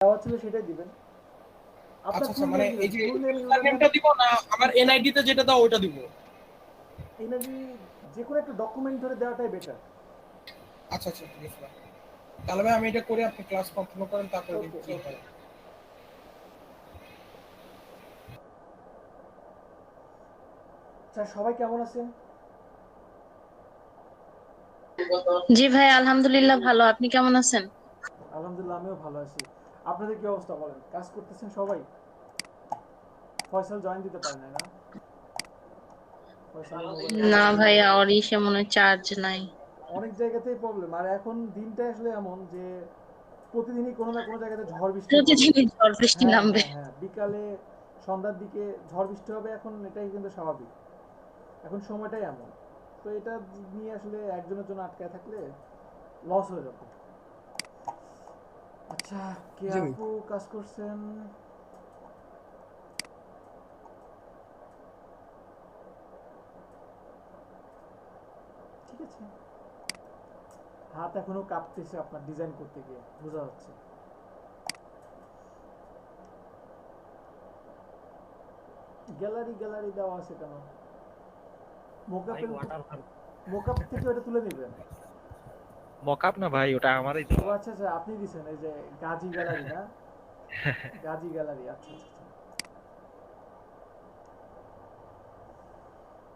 দেওয়া ছিল সেটাই দিবেন। আপনার আচ্ছা আচ্ছা, ফুল মানে নেম এই দিবেন, যে full name, user user name. নেমটা দিব না আমার এনআইডি তে যেটা দাও ওটা দিব? এনআইডি যে কোনো একটা ডকুমেন্ট ধরে দেওয়াটাই বেটার। আচ্ছা আচ্ছা, ঠিক আছে। তাহলে ভাই আমি এটা করে আপনি ক্লাস কন্টিনিউ করেন, তারপরে দেখি ওকে কি ওকে। হয়। স্যার সবাই কেমন আছেন? জি ভাই, আলহামদুলিল্লাহ ভালো। আপনি কেমন আছেন? আলহামদুলিল্লাহ আমিও ভালো আছি। আপনাদের কি অবস্থা বলেন? কাজ করতেছেন সবাই? ফয়সাল জয়েন দিতে পারে নাই না? ফয়সালের মোবাইল না প্রবলেম। ভাই, আর ইসে মনে হয় চার্জ নাই। অনেক জায়গাতেই প্রবলেম, আর এখন দিনটা আসলে এমন যে প্রতিদিনই কোনো না কোনো জায়গাতে ঝড় বৃষ্টি হবে। প্রতিদিনই ঝড় বৃষ্টি হ্যাঁ নামবে। হ্যাঁ হ্যাঁ, বিকালে সন্ধ্যার দিকে ঝড় বৃষ্টি হবে, এখন এটাই কিন্তু স্বাভাবিক। এখন সময়টাই এমন। তো এটা নিয়ে আসলে একজনের জন্য আটকায় থাকলে লস হয়ে যাবে। আচ্ছা, কে জি ভাই। আপু কাজ করছেন? ঠিক আছে। হাত এখনো কাঁপতেছে আপনার ডিজাইন করতে গিয়ে, বোঝা যাচ্ছে। গ্যালারি গ্যালারি দেওয়া আছে কেন? ভাই মোকাপেল, ওয়াটার পার্ক। মোকাপ থেকে ওটা তুলে নেবেন। মকআপ না ভাই, ওটা আমারই ও দেওয়া। আচ্ছা আচ্ছা, আপনি দিছেন এই যে গাজী গ্যালারি না? গাজী গ্যালারি, আচ্ছা আচ্ছা আচ্ছা।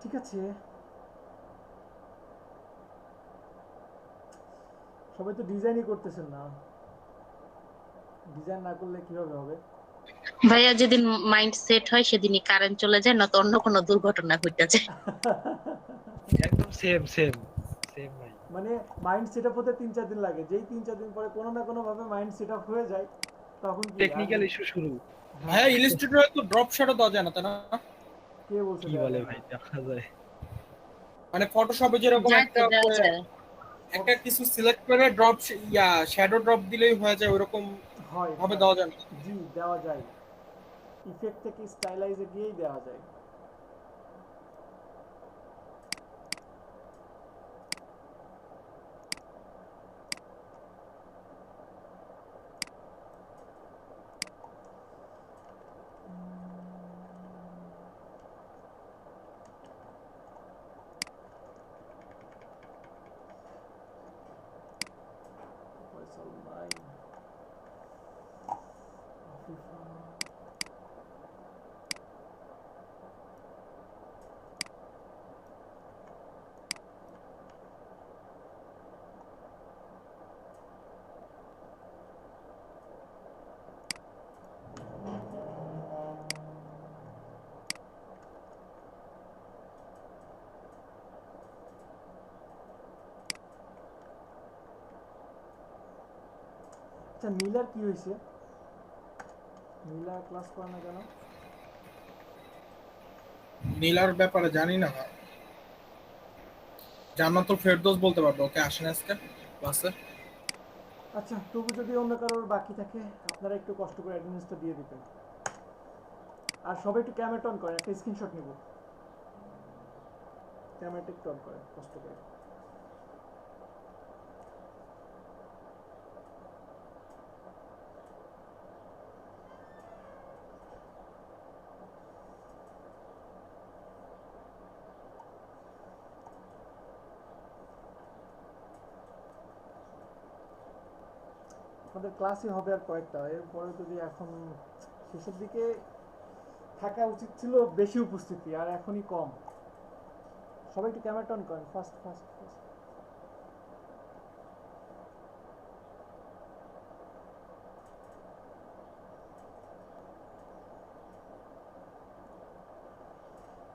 ঠিক আছে। সবাই তো ডিজাইনই করতেছেন না, ডিজাইন না করলে কিভাবে হবে? ভাইয়া যেদিন মাইন্ড সেট হয় সেদিনই কারেন্ট চলে যায়, না তো অন্য কোনো দুর্ঘটনা ঘটে যায়। একদম সেম সেম সেম ভাই। মানে মাইন্ড সেট আপ হতে 3-4 দিন লাগে, যেই 3-4 দিন পরে কোনো না কোনো ভাবে মাইন্ড সেট আপ হয়ে যায়, তখন কি আর? টেকনিক্যাল ইস্যু শুরু। হ্যাঁ। ভাইয়া ইলাস্ট্রেটরে তো ড্রপ শ্যাডো দেওয়া যায় না, তাই না? কে বলছে কি দেওয়া বলে যায় না? ভাই, দেখা যায়। মানে ফটোশপে যেরকম যায় তো, একটা দেওয়া যায়। একটা কিছু সিলেক্ট করে ড্রপ শ্যাডো ড্রপ দিলেই হয়ে যায়, ওরকম হয় ভাবে হয়। দেওয়া যায় না? জি দেওয়া যায়। ইফেক্ট থেকে স্টাইলাইজে গিয়েই দেওয়া যায়। ফয়সাল ভাই, আফিফা। আচ্ছা নীলার কি হয়েছে? নীলা ক্লাস করে না কেন? নীলার ব্যাপারে জানি না ভাই। জান্নাতুল ফেরদৌস বলতে পারবো, ওকে আসেন আজকে ক্লাসে। আচ্ছা, তবু যদি অন্য কারোর বাকি থাকে, আপনারা একটু কষ্ট করে অ্যাটেন্ডেন্সটা দিয়ে দিবেন। আর সবাই একটু ক্যামেরাটা অন করেন, একটা স্ক্রিনশট নিব। ক্যামেরাটা একটু অন করেন কষ্ট করে। আপনাদের ক্লাসই হবে আর কয়েকটা, এরপরে যদি এখন শেষের দিকে থাকা উচিত ছিল বেশি উপস্থিতি, আর এখনই কম। সবাই একটু ক্যামেরাটা অন করেন, ফাস্ট ফাস্ট ফাস্ট।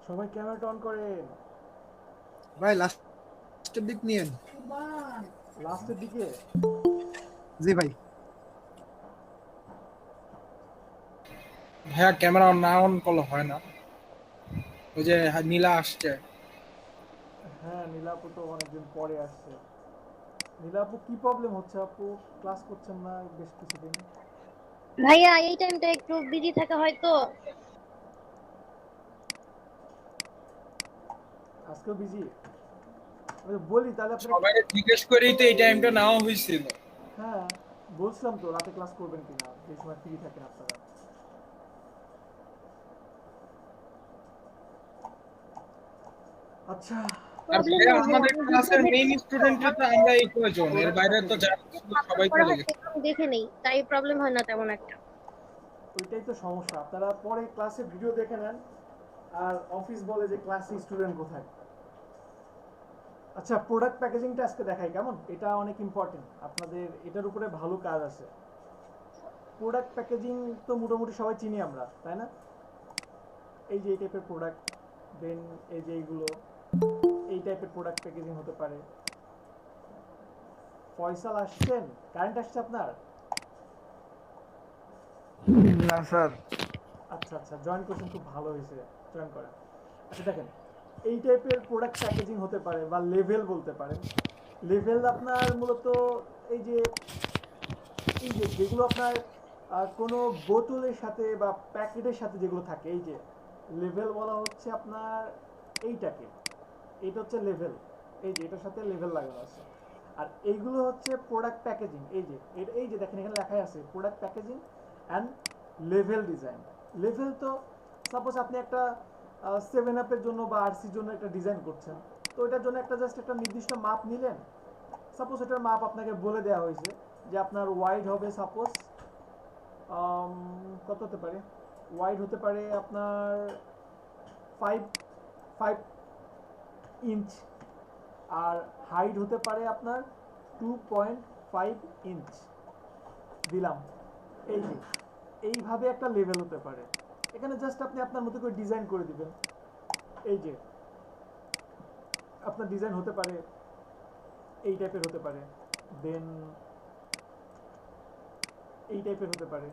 সবাই ক্যামেরাটা অন করেন। ভাই লাস্টের দিক নিয়েন। লাস্টের দিকে। জি ভাই। ভাইয়া ক্যামেরা না অন করলে হয় না। ওই যে নীলা আসছে। হ্যাঁ, নীলাপু তো অনেকদিন পরে আসছে। নীলাপু কি প্রবলেম হচ্ছে আপু? ক্লাস করছেন না বেশ কিছুদিন? ভাইয়া এই টাইমটা একটু বিজি থাকা হয় তো। আজকেও বিজি? বলি তাহলে আপনারা। সবাই জিজ্ঞেস করেই তো এই টাইমটা নেওয়া হয়েছিল। হ্যাঁ, বলছিলাম তো রাতে ক্লাস করবেন কিনা, যে সময় ফ্রি থাকেন আপনারা। আচ্ছা, আর প্রবলেম ভাইয়া হয়েছে আমাদের আমি ক্লাসের ভিডিও মেইন দেখি তো স্টুডেন্টরা তো আমার আমরা এই কয়জন, এর বাইরে তো যারা ছিল সবাই করা চলে হয় গেছে। আমি দেখে নেই, তাই প্রবলেম হয় না তেমন একটা। ওইটাই তো সমস্যা, আপনারা পরে ক্লাসে ভিডিও দেখে নেন আর অফিস বলে যে ক্লাসে স্টুডেন্ট কোথায়। আচ্ছা, প্রোডাক্ট প্যাকেজিংটা আজকে দেখাই কেমন, এটা অনেক ইম্পর্টেন্ট, আপনাদের এটার উপরে ভালো কাজ আছে। প্রোডাক্ট প্যাকেজিং তো মোটামুটি সবাই চিনি আমরা, তাই না? এই যে এই টাইপের প্রোডাক্ট, দেন এই যে এইগুলো, এই টাইপের প্রোডাক্ট প্যাকেজিং হতে পারে। ফয়সাল আসছেন? কারেন্ট আসছে আপনার? না স্যার। আচ্ছা আচ্ছা, জয়েন করছেন, খুব ভালো হয়েছে জয়েন করা। আচ্ছা দেখেন, এই টাইপের প্রোডাক্ট প্যাকেজিং হতে পারে বা লেভেল বলতে পারেন। লেভেল আপনার মূলত এই যে যেগুলো আপনার কোনো বোতলের সাথে বা প্যাকেটের সাথে যেগুলো থাকে, এই যে লেভেল বলা হচ্ছে আপনার এইটাকে, এটা হচ্ছে লেভেল, এই যে এটার সাথে লেভেল লাগানো আছে। আর এইগুলো হচ্ছে প্রোডাক্ট প্যাকেজিং, এই যে দেখেন এখানে লেখাই আছে product packaging and level design. Level তো সাপোজ আপনি একটা 7 আপের জন্য বা আরসির জন্য একটা ডিজাইন করছেন, তো এটার জন্য একটা জাস্ট একটা নির্দিষ্ট মাপ নিলেন। সাপোজ এটার মাপ আপনাকে বলে দেওয়া হয়েছে যে আপনার ওয়াইড হবে সাপোজ কত হতে পারে, ওয়াইড হতে পারে আপনার 5 ইঞ্চ, আর হাইট হতে পারে আপনার 2.5 ইঞ্চ দিলাম। এই যে এইভাবে একটা লেভেল হতে পারে, এখানে জাস্ট আপনি আপনার মতো করে ডিজাইন করে দিবেন। এই যে আপনার ডিজাইন হতে পারে এই টাইপের হতে পারে, দেন এই টাইপের হতে পারে।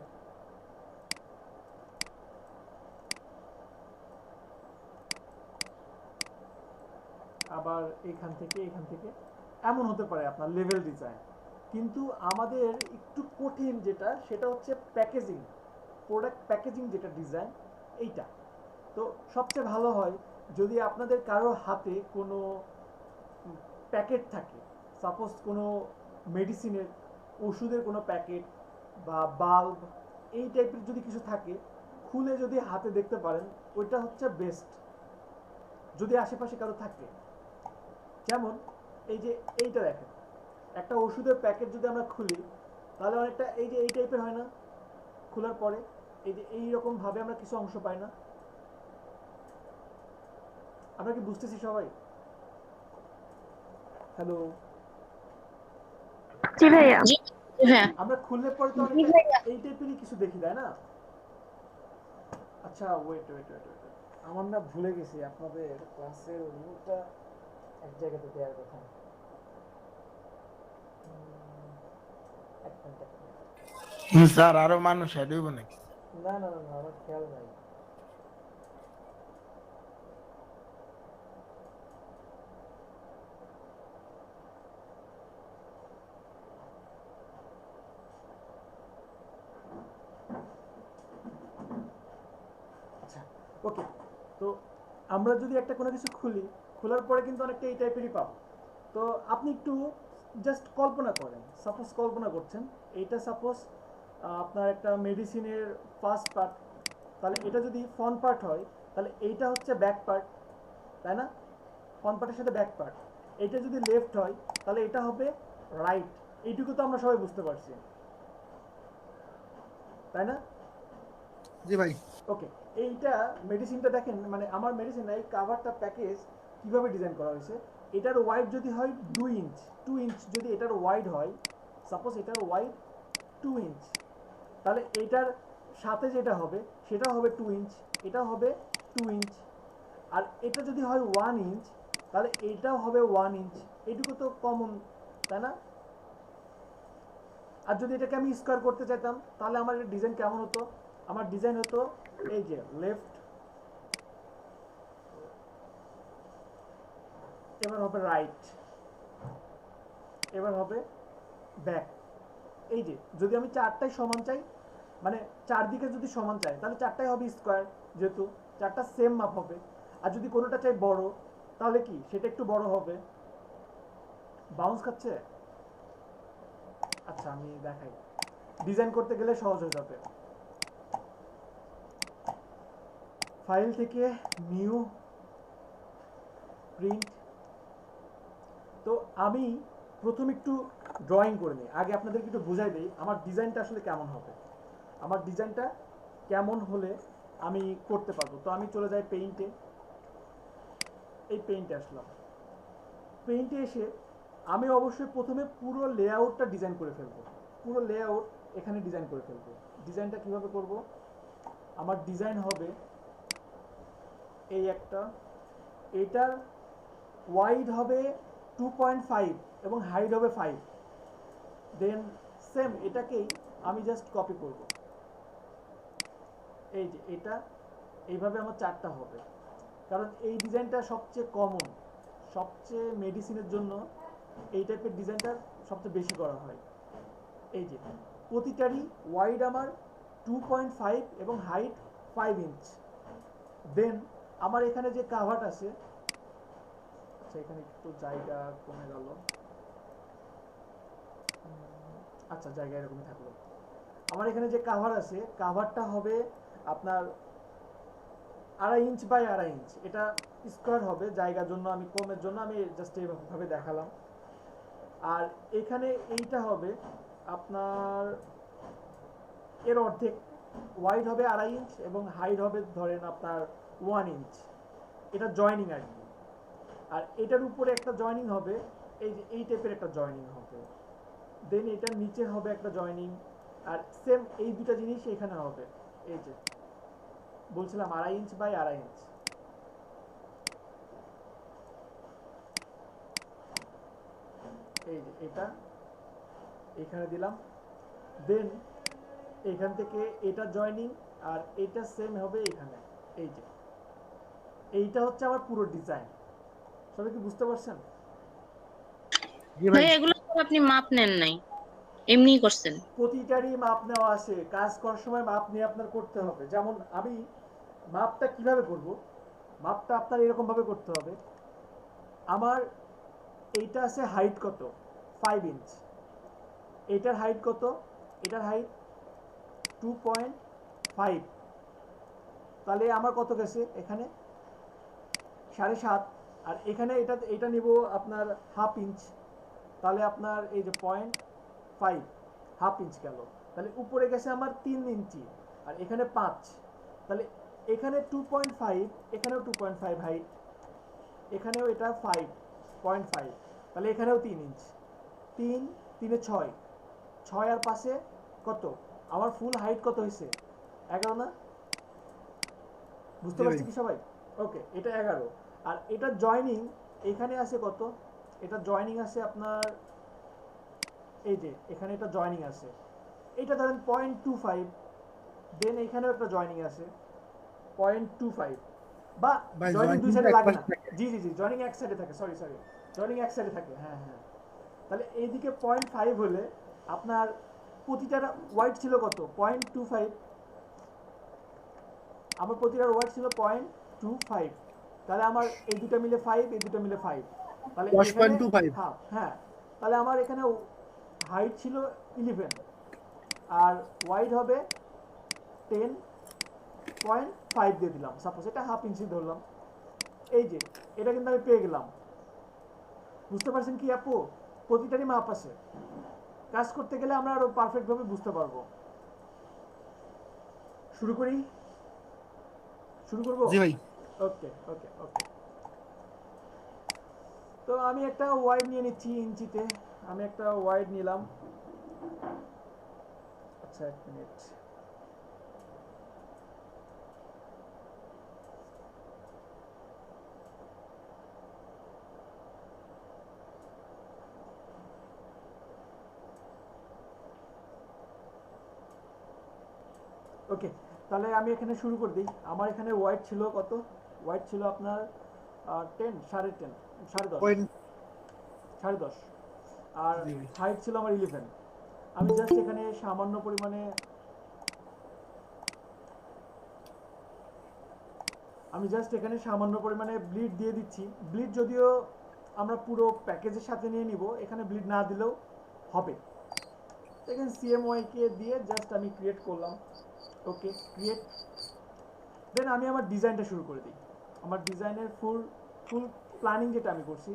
আবার এখান থেকে এমন হতে পারে আপনার লেভেল ডিজাইন। কিন্তু আমাদের একটু কঠিন যেটা, সেটা হচ্ছে প্যাকেজিং, প্রোডাক্ট প্যাকেজিং যেটা ডিজাইন, এইটা। তো সবচেয়ে ভালো হয় যদি আপনাদের কারো হাতে কোনো প্যাকেট থাকে, সাপোজ কোনো মেডিসিনের, ওষুধের কোনো প্যাকেট বা বাল্ব, এই টাইপের যদি কিছু থাকে, খুলে যদি হাতে দেখতে পারেন, ওইটা হচ্ছে বেস্ট। যদি আশেপাশে কারো থাকে, যেমন এই যে এইটা দেখেন, একটা ওষুধের প্যাকেট যদি আমরা খুলি, তাহলে অনেকটা এই যে এই টাইপের হয় না, খোলার পরে এই যে এইরকম ভাবে আমরা কিছু অংশ পাই না? আমরা কি বুঝতেছি সবাই? হ্যালো, জি ভাইয়া। জি, হ্যাঁ। আমরা খুললে পরে তো জি অনেকটা ভাইয়া। এই টাইপেরই কিছু দেখি, তাই না? আচ্ছা ওয়েট ওয়েট ওয়েট ওয়েট, আমার না ভুলে গেছি আপনাদের ক্লাসের রুলটা এক জায়গাতে দেওয়ার কথা। এক মিনিট, এক মিনিট। স্যার আরো মানুষ অ্যাড হইব নাকি? না না না না, আমার খেয়াল নাই। আচ্ছা ওকে, তো আমরা যদি একটা কোনো কিছু খুলি, খোলার পরে কিন্তু অনেকটা এই টাইপেরই পাবো। তো আপনি একটু জাস্ট কল্পনা করেন, সাপোজ কল্পনা করছেন এইটা সাপোজ আপনার একটা মেডিসিনের ফার্স্ট পার্ট, তাহলে এটা যদি ফ্রন্ট পার্ট হয়, তাহলে এইটা হচ্ছে ব্যাক পার্ট, তাই না? ফ্রন্ট পার্টের সাথে ব্যাক পার্ট। এইটা যদি লেফট হয়, তাহলে এটা হবে রাইট। এইটুকু তো আমরা সবাই বুঝতে পারছি, তাই না? জি ভাই। ওকে, এইটা মেডিসিনটা দেখেন, মানে আমার মেডিসিন এই কাভারটা প্যাকেজ কিভাবে ডিজাইন করা হয়েছে। এটার ওয়াইড যদি হয় 2 ইঞ্চ, 2 ইঞ্চ যদি এটার ওয়াইড হয়, সাপোজ এটার ওয়াইড 2 ইঞ্চ, তাহলে এটার সাথে যেটা হবে সেটা হবে 2 ইঞ্চ, এটা হবে 2 ইঞ্চ। আর এটা যদি হয় 1 ইঞ্চ, তাহলে এটাও হবে 1 ইঞ্চ। এটুকু তো কমন, তাই না? আর যদি এটাকে আমি স্কোয়ার করতে চাইতাম, তাহলে আমার ডিজাইন কেমন হতো? আমার ডিজাইন হতো এই যে লেফট, এবার হবে রাইট, এবার হবে ব্যাক। এই যে যদি আমি চারটাই সমান চাই, মানে চারদিকে যদি সমান চাই, তাহলে চারটাই হবে স্কোয়ার, যেহেতু চারটা সেম মাপ হবে। আর যদি কোনোটা চাই বড়, তাহলে কি সেটা একটু বড় হবে। বাউন্স খাচ্ছে? আচ্ছা আমি দেখাই। ডিজাইন করতে গেলে সহজ হয়ে যাবে। ফাইল থেকে নিউ প্রিন্ট। তো আমি প্রথম একটু ড্রয়িং করে নিই, আগে আপনাদেরকে একটু বুঝাই দিই আমার ডিজাইনটা আসলে কেমন হবে, আমার ডিজাইনটা কেমন হলে আমি করতে পারবো। তো আমি চলে যাই পেইন্টে, এই পেইন্টে আসলাম। পেইন্টে এসে আমি অবশ্যই প্রথমে পুরো লেআউটটা ডিজাইন করে ফেলবো, পুরো লেআউট এখানে ডিজাইন করে ফেলবো। ডিজাইনটা কিভাবে করব, আমার ডিজাইন হবে এই একটা, এটার ওয়াইড হবে 2.5 এবং হাইট হবে 5। দেন সেম এটাকেই আমি জাস্ট কপি করব, এই যে এটা এইভাবে আমার চারটা হবে, কারণ এই ডিজাইনটা সবচেয়ে কমন, সবচেয়ে মেডিসিনের জন্য এই টাইপের ডিজাইনটা সবচেয়ে বেশি করা হয়। এই যে প্রতিটারই ওয়াইড আমার 2.5 এবং হাইট 5 ইঞ্চ। দেন আমার এখানে যে কাভারটা আছে, আচ্ছা এখানে একটু জায়গা কমে গেল, আচ্ছা জায়গা এরকমই থাকলো। আমার এখানে যে কাভার আছে, কাভারটা হবে আপনার 2.5 ইঞ্চ বাই 2.5 ইঞ্চ, এটা স্কোয়ার হবে, জায়গার জন্য আমি কমের জন্য আমি জাস্ট এইভাবে দেখালাম। আর এখানে এইটা হবে আপনার এর অর্ধেক, ওয়াইড হবে 2.5 ইঞ্চ এবং হাইট হবে ধরেন আপনার 1 ইঞ্চ, এটা জয়নিং আর কি। আর এটার উপরে একটা জয়নিং হবে, এই যে এই টাইপের একটা জয়নিং হবে। দেন এটার নিচে হবে একটা জয়নিং, আর সেম এই দুটা জিনিস এখানে হবে। এই যে বলছিলাম 2.5 ইঞ্চ বাই 2.5 ইঞ্চ, এই যে এটা এখানে দিলাম। দেন এখান থেকে এটা জয়নিং আর এটা সেম হবে এখানে। এই যে এইটা হচ্ছে আমার পুরো ডিজাইন, সবাই কি বুঝতে পারছেন? জি ভাই। ভাইয়া এগুলো তো আপনি মাপ নেন নাই, এমনিই করছেন। প্রতিটারই মাপ নেওয়া আছে, কাজ করার সময় মাপ নিয়ে আপনার করতে হবে। যেমন আমি মাপটা কিভাবে করব, মাপটা আপনার এরকম ভাবে করতে হবে। আমার এইটা আছে হাইট কত 5 ইঞ্চ, এটার হাইট কত, এটার হাইট 2.5, তাহলে আমার কত গেছে এখানে 7.5। আর এখানে এটা নিব আপনার হাফ ইঞ্চ, তাহলে আপনার এই যে 0.5 হাফ ইঞ্চ গেল, তাহলে উপরে গেছে আমার 3 ইঞ্চি আর এখানে 5, তাহলে এখানে 2.5, এখানেও 2.5 হাইট, এখানেও এটা 5.5, তাহলে এখানেও 3 ইঞ্চ, 3 3 6, 6 আর 5 কত, আমার ফুল হাইট কত হয়েছে 11 না? বুঝতে পারছি কি সবাই? ওকে, এটা 11। আর এটা জয়নিং এখানে আছে কত, এটা জয়নিং আছে আপনার এই যে এখানে এটা জয়নিং আছে, এটা ধরেন 0.25। দেন এখানেও একটা জয়নিং আছে 0.25, বা ভাই, জয়নিং দুই joining সাইডে এক লাগে পাশে না। থাকে। জি জি জি, জয়নিং এক সাইডে থাকে, সরি জয়নিং এক সাইডে থাকে, হ্যাঁ হ্যাঁ। তাহলে এইদিকে 0.5 হলে আপনার প্রতিটার ওয়াইড ছিল কত 0.25, আমার প্রতিটার ওয়াইড ছিল 0.25, তাহলে আমার এই দুটো মিলে 5, এই দুটো মিলে 5, তাহলে 10.25 হ্যাঁ হ্যাঁ, তাহলে আমার এখানে হাইট ছিল 11 আর ওয়াইড হবে 10.5 দিয়ে দিলাম, সাপোজ এটা হাফ ইঞ্চি ধরলাম। এই যে এটা কিন্তু আমি পেয়ে গেলাম। বুঝতে পারছেন কি আপু? প্রতিটারই মাপ আছে, কাজ করতে গেলে আমরা আরো পারফেক্ট ভাবে বুঝতে পারবো। শুরু করবো? জি ভাই। ওকে ওকে ওকে, তো আমি একটা ওয়াইড নিয়ে নিচ্ছি ইঞ্চিতে, আমি একটা ওয়াইড নিলাম। আচ্ছা এক মিনিট, ওকে, তাহলে আমি এখানে শুরু করে দিই। আমার এখানে ওয়াইড ছিল কত, ওয়াইড ছিল আপনার 10, 10.5, 10.5, 10.5, আর জি ভাই। হাইট ছিল আমার 11। আমি জাস্ট এখানে সামান্য পরিমাণে ব্লিড দিয়ে দিচ্ছি। ব্লিড যদিও আমরা পুরো প্যাকেজের সাথে নিয়ে নিব, এখানে ব্লিড না দিলেও হবে। এখানে CMY কে দিয়ে জাস্ট আমি ক্রিয়েট করলাম। ওকে, ক্রিয়েট। দেন আমি আমার ডিজাইনটা শুরু করে দিই। আমার ডিজাইনের ফুল প্ল্যানিং যেটা আমি করছি,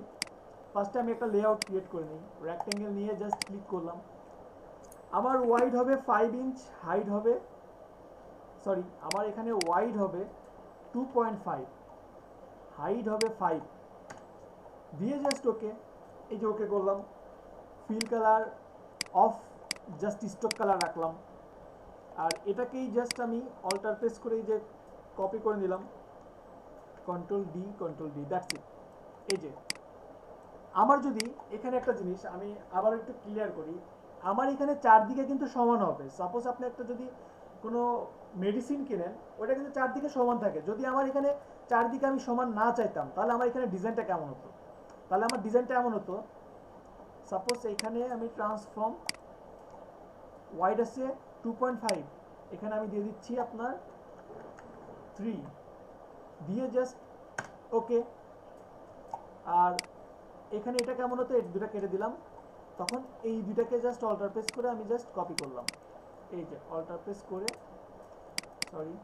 ফার্স্টে আমি একটা লেআউট ক্রিয়েট করে নিই। রেক্টেঙ্গেল নিয়ে জাস্ট ক্লিক করলাম। আমার ওয়াইড হবে 5 ইঞ্চ, হাইট হবে, সরি আমার এখানে ওয়াইড হবে 2.5, হাইট হবে 5, দিয়ে জাস্ট ওকে। এই যে ওকে করলাম। Feel colour of, just stock colour রাখলাম। আর এটাকেই জাস্ট আমি অল্টার প্রেস করে এই যে কপি করে নিলাম, কন্ট্রোল ডি, দ্যাটস ইট। এই যে আমার যদি এখানে একটা জিনিস আমি আবার একটু ক্লিয়ার করি, আমার এখানে চারদিকে কিন্তু সমান হবে। সাপোজ আপনি একটা যদি কোনো মেডিসিন কিনেন, ওটা কিন্তু চারদিকে সমান থাকে। যদি আমার এখানে চারদিকে আমি সমান না চাইতাম, তাহলে আমার এখানে ডিজাইনটা কেমন হতো? তাহলে আমার ডিজাইনটা এমন হতো, সাপোজ এখানে আমি ট্রান্সফর্ম ওয়াইড আছে 2.5, এখানে আমি দিয়ে দিচ্ছি আপনার 3, দিয়ে জাস্ট ওকে। আর এখানে এটা কেমন হতো, এই দুটা কেটে দিলাম। তখন এই দুটাকে জাস্ট অল্টার প্রেস করে আমি জাস্ট কপি করলাম। এই যে অল্টার প্রেস করে, সরি,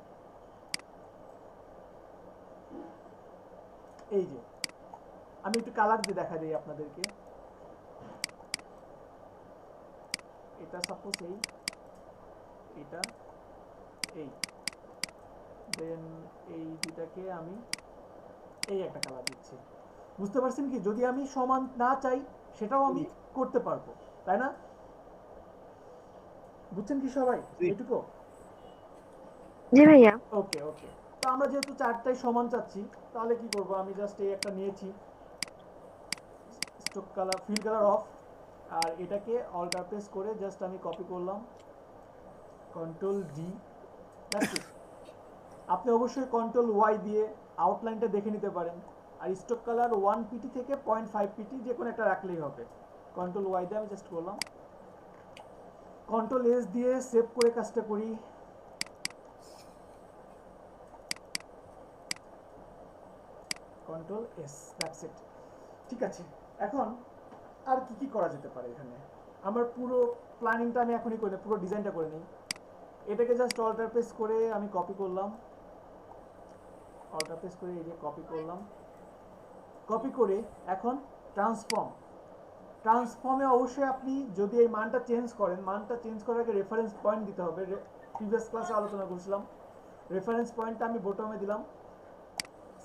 এই যে আমি একটু কালার দিয়ে দেখা দিই আপনাদেরকে। এটা সাপোজ এটা এই, দেন এই দুটাকে আমি এই একটা কালার দিচ্ছি। বুঝতে পারছেন কি? যদি আমি সমান না চাই সেটাও আমি করতে পারবো, তাই না? বুঝছেন কি সবাই এটুকু? জি ভাইয়া। ওকে ওকে। তো আমরা যেহেতু চারটাই সমান চাচ্ছি, তাহলে কি করব, আমি জাস্ট এই একটা নিয়েছি, stroke colour, fill colour off. আর এটাকে অল্টার প্রেস করে জাস্ট আমি কপি করলাম, কন্ট্রোল ডি, দ্যাটস ইট। আপনি অবশ্যই কন্ট্রোল ওয়াই দিয়ে আউটলাইনটা দেখে নিতে পারেন। আর স্ট্রোক কালার 1 পিটি থেকে 0.5 পিটি যে কোনো একটা রাখলেই হবে। কন্ট্রোল ওয়াই দিয়ে আমি জাস্ট করলাম, কন্ট্রোল এস দিয়ে সেভ করে কাজটা করি। Control S, that's it. ঠিক আছে, এখন আর কি কি করা যেতে পারে এখানে? আমার পুরো প্ল্যানিংটা আমি এখনই করে নিই, পুরো ডিজাইনটা করে নিই। এটাকে জাস্ট অল্টার প্রেস করে আমি কপি করলাম, অল্টার প্রেস করে এই যে কপি করলাম। কপি করে এখন ট্রান্সফর্মে অবশ্যই আপনি যদি এই মানটা চেঞ্জ করেন, মানটা চেঞ্জ করার আগে রেফারেন্স পয়েন্ট দিতে হবে। প্রিভিয়াস ক্লাসে আলোচনা করেছিলাম, রেফারেন্স পয়েন্টটা আমি বটমে দিলাম।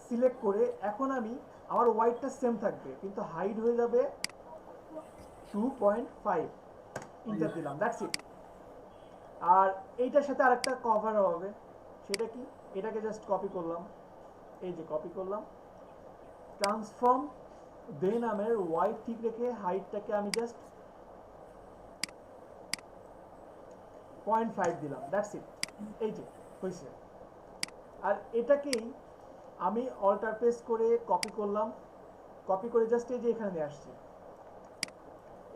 সিলেক্ট করে এখন আমি আমার ওয়াইডটা সেম থাকবে, কিন্তু হাইড হয়ে যাবে 2.5, ইন্টার দিলাম, দ্যাটস ইট। আর এইটার সাথে আরেকটা কভার হবে, সেটা কি? এটাকে জাস্ট কপি করলাম, এই যে কপি করলাম, ট্রান্সফর্ম, দেন আমার ওয়াইড ঠিক রেখে হাইটটাকে আমি জাস্ট 0.5 দিলাম, দ্যাটস ইট। এই যে হয়েছে। আর এটাকেই আমি অল্টার প্রেস করে কপি করলাম, কপি করে জাস্ট এই যে এখানে নিয়ে আসছি।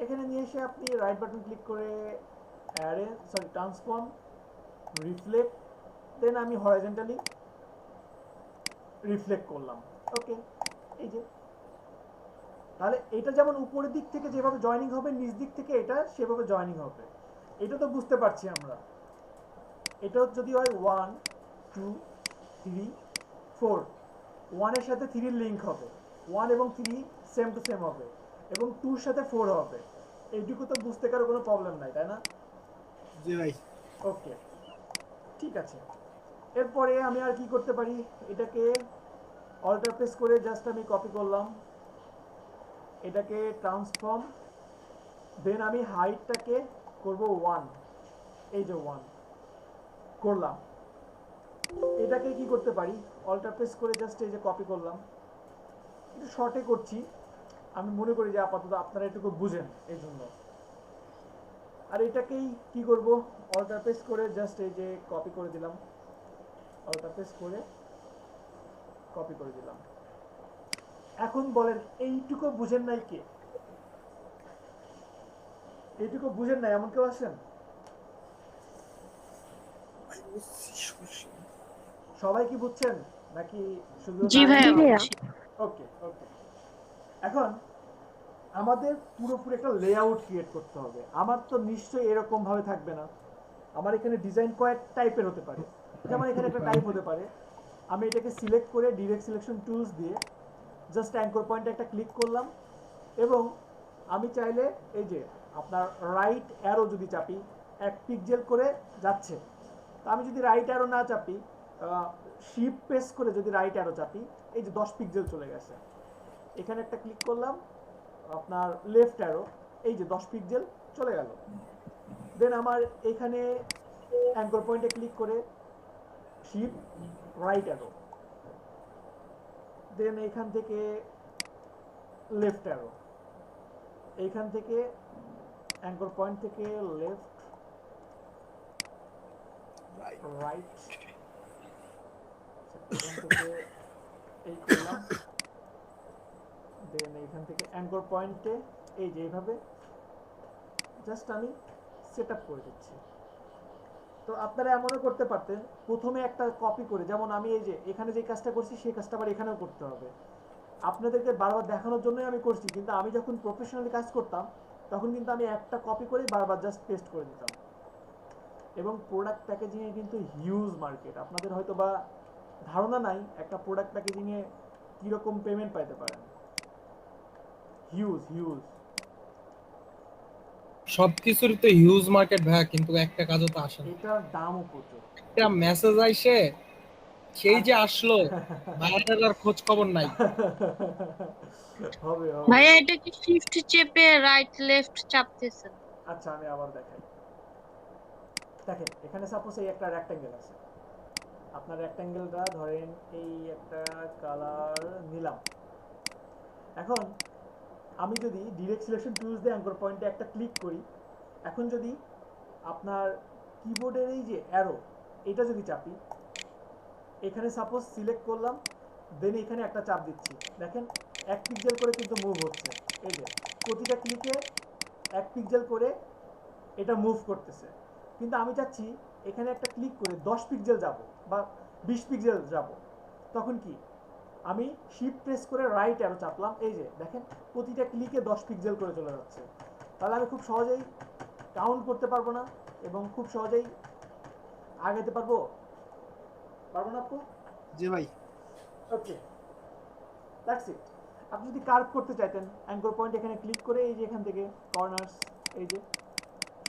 এখানে নিয়ে এসে আপনি রাইট বাটন ক্লিক করে ট্রান্সফর্ম, রিফ্লেক্ট, দেন আমি হরাইজন্টালি রিফ্লেক্ট করলাম। ওকে, এই যে তাহলে এটা যেমন উপরের দিক থেকে যেভাবে জয়েনিং হবে, নিচ দিক থেকে এটা সেভাবে জয়েনিং হবে। এটা তো বুঝতে পারছি আমরা। এটা যদি হয় 1 2 3 4, 1 এর সাথে 3 লিংক হবে, 1 এবং 3 সেম টু সেম হবে, এবং 2 এর সাথে 4 হবে। এইটুকু তো বুঝতে কারো কোনো প্রবলেম নাই, তাই না? জি ভাই। ওকে, ঠিক আছে। এরপরে আমি আর কি করতে পারি, এটাকে অল্টার প্রেস করে জাস্ট আমি কপি করলাম, এটাকে ট্রান্সফর্ম, দেন আমি হাইটটাকে করব 1, এই যে 1 করলাম। এটাকে কি করতে পারি, অল্টার প্রেস করে জাস্ট এই যে কপি করলাম। একটু শর্টে করছি, আমি মনে করি যে আপাতত আপনারা এটুকু বুঝেন এই জন্য। আর এটাকেই কি করব, অল্টার প্রেস করে জাস্ট এই যে কপি করে দিলাম, অল্টার প্রেস করে কপি করে দিলাম। এখন বলেন এইটুকু বুঝেন নাই কে? এইটুকু বুঝেন নাই এমন কেউ আছেন? সবাই কি বুঝছেন নাকি শুধু? জি ভাইয়া। জি ভাইয়া। ওকে ওকে। এখন আমাদের পুরোপুরি একটা লেআউট ক্রিয়েট করতে হবে। আমার তো নিশ্চয়ই এরকম ভাবে থাকবে না, আমার এখানে ডিজাইন কয়েক টাইপের হতে পারে। যেমন এখানে একটা টাইপ হতে পারে, আমি এটাকে সিলেক্ট করে ডিরেক্ট সিলেকশন টুলস দিয়ে জাস্ট অ্যাঙ্কর পয়েন্টে একটা ক্লিক করলাম, এবং আমি চাইলে এই যে আপনার রাইট অ্যারো যদি চাপি 1 পিক্সেল করে যাচ্ছে। তো আমি যদি রাইট অ্যারো না চাপি, শিফট প্রেস করে যদি রাইট অ্যারো চাপি, এই যে 10 পিক্সেল চলে গেছে। এখানে একটা ক্লিক করলাম, আপনার লেফট অ্যারো, এই যে 10 পিক্সেল চলে গেল। দেন আমার এখানে অ্যাঙ্কর পয়েন্টে ক্লিক করে শিফট রাইট অ্যারো, দেন এইখান থেকে লেফট অ্যারো, এইখান থেকে অ্যাঙ্কর পয়েন্ট থেকে লেফট রাইট, এখান থেকে এই করলাম, দেন এইখান থেকে অ্যাঙ্কর পয়েন্টে এই যে এইভাবে জাস্ট আমি সেট আপ করে দিচ্ছি। তো আপনারা এমনও করতে পারতেন, প্রথমে একটা কপি করে, যেমন আমি এই যে এখানে যে কাজটা করছি সেই কাজটা আবার এখানেও করতে হবে। আপনাদেরকে বারবার দেখানোর জন্যই আমি করছি, কিন্তু আমি যখন প্রফেশনালি কাজ করতাম তখন কিন্তু আমি একটা কপি করে বারবার জাস্ট পেস্ট করে দিতাম। এবং প্রোডাক্ট প্যাকেজিংয়ে কিন্তু হিউজ মার্কেট, আপনাদের হয়তো বা ধারণা নাই একটা প্রোডাক্ট প্যাকেজিংয়ে কীরকম পেমেন্ট পাইতে পারেন। Huge huge. সবকিছুরই তো হিউজ মার্কেট ভাইয়া, কিন্তু একটা কাজও তো আসে না। এটার দামও প্রচুর। একটা মেসেজ আইসে সেই যে আসলো, ভাইয়াটার আর খোঁজ খবর নাই। হবে হবে। ভাইয়া এটা কি শিফট চেপে রাইট লেফট চাপতেছেন? আচ্ছা আমি আবার দেখাই। দেখেন এখানে সাপোজ এই একটা রেক্ট্যাঙ্গেল আছে, আপনার রেক্ট্যাঙ্গেলটা ধরেন এই একটা কালার নিলাম। এখন আমি যদি ডিরেক্ট সিলেকশন টুলস দিয়ে অ্যাঙ্কর পয়েন্টে একটা ক্লিক করি, এখন যদি আপনার কিবোর্ডের এই যে অ্যারো এটা যদি চাপি, এখানে সাপোজ সিলেক্ট করলাম, দেন এখানে একটা চাপ দিচ্ছি, দেখেন 1 পিক্সেল করে কিন্তু মুভ হচ্ছে। এই যে প্রতিটা ক্লিকে 1 পিক্সেল করে এটা মুভ করতেছে। কিন্তু আমি চাচ্ছি এখানে একটা ক্লিক করে 10 পিক্সেল যাব বা 20 পিক্সেল যাব, তখন কি আমি শিফট প্রেস করে রাইট অ্যারো চাপলাম, এই যে দেখেন প্রতিটা ক্লিকে 10 পিক্সেল করে চলে যাচ্ছে। তাহলে আমি খুব সহজেই কাউন্ট করতে পারবো না এবং খুব সহজেই আগাতে পারবো না আপু? জি ভাই। ওকে, দ্যাটস ইট। আপনি যদি কার্ভ করতে চাইতেন, অ্যাঙ্কর পয়েন্ট এখানে ক্লিক করে এই যে এখান থেকে কর্নার্স, এই যে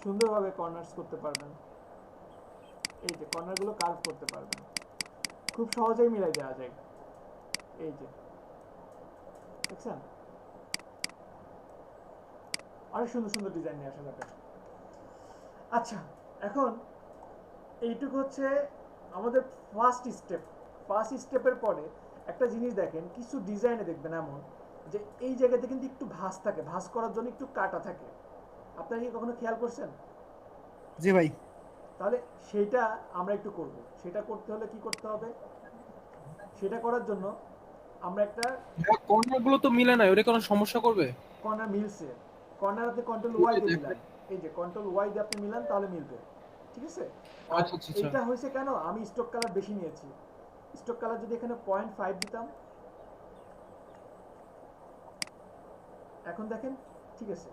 সুন্দরভাবে কর্নার্স করতে পারবেন, এই যে কর্নারগুলো কার্ভ করতে পারবেন, খুব সহজেই মিলাই দেওয়া যায়। এই যে দেখছেন, অনেক সুন্দর সুন্দর ডিজাইন নিয়ে আসা যাবে। আচ্ছা, এখন এইটুকু হচ্ছে আমাদের ফার্স্ট স্টেপ। ফার্স্ট স্টেপের পরে একটা জিনিস দেখেন, কিছু ডিজাইনে দেখবেন এমন যে এই জায়গাতে কিন্তু একটু ভাঁজ থাকে, ভাঁজ করার জন্য একটু কাটা থাকে। আপনারা কি কখনো খেয়াল করছেন? জি ভাই। তাহলে সেটা আমরা একটু করব। সেটা করতে হলে কি করতে হবে? সেটা করার জন্য আমরা একটা কর্নার গুলো তো মিলে না, ওটা কোনো সমস্যা করবে? কর্নার মিলছে, কর্নার আপনি কন্ট্রোল ওয়াই দিয়ে মিলান, এই যে কন্ট্রোল ওয়াই দিয়ে আপনি মিলান তাহলে মিলবে, ঠিক আছে? আর আচ্ছা আচ্ছা আচ্ছা। এইটা হয়েছে কেন, আমি স্টক কালার বেশি নিয়েছি। স্টক কালার যদি এখানে 0.5 দিতাম, এখন দেখেন ঠিক আছে,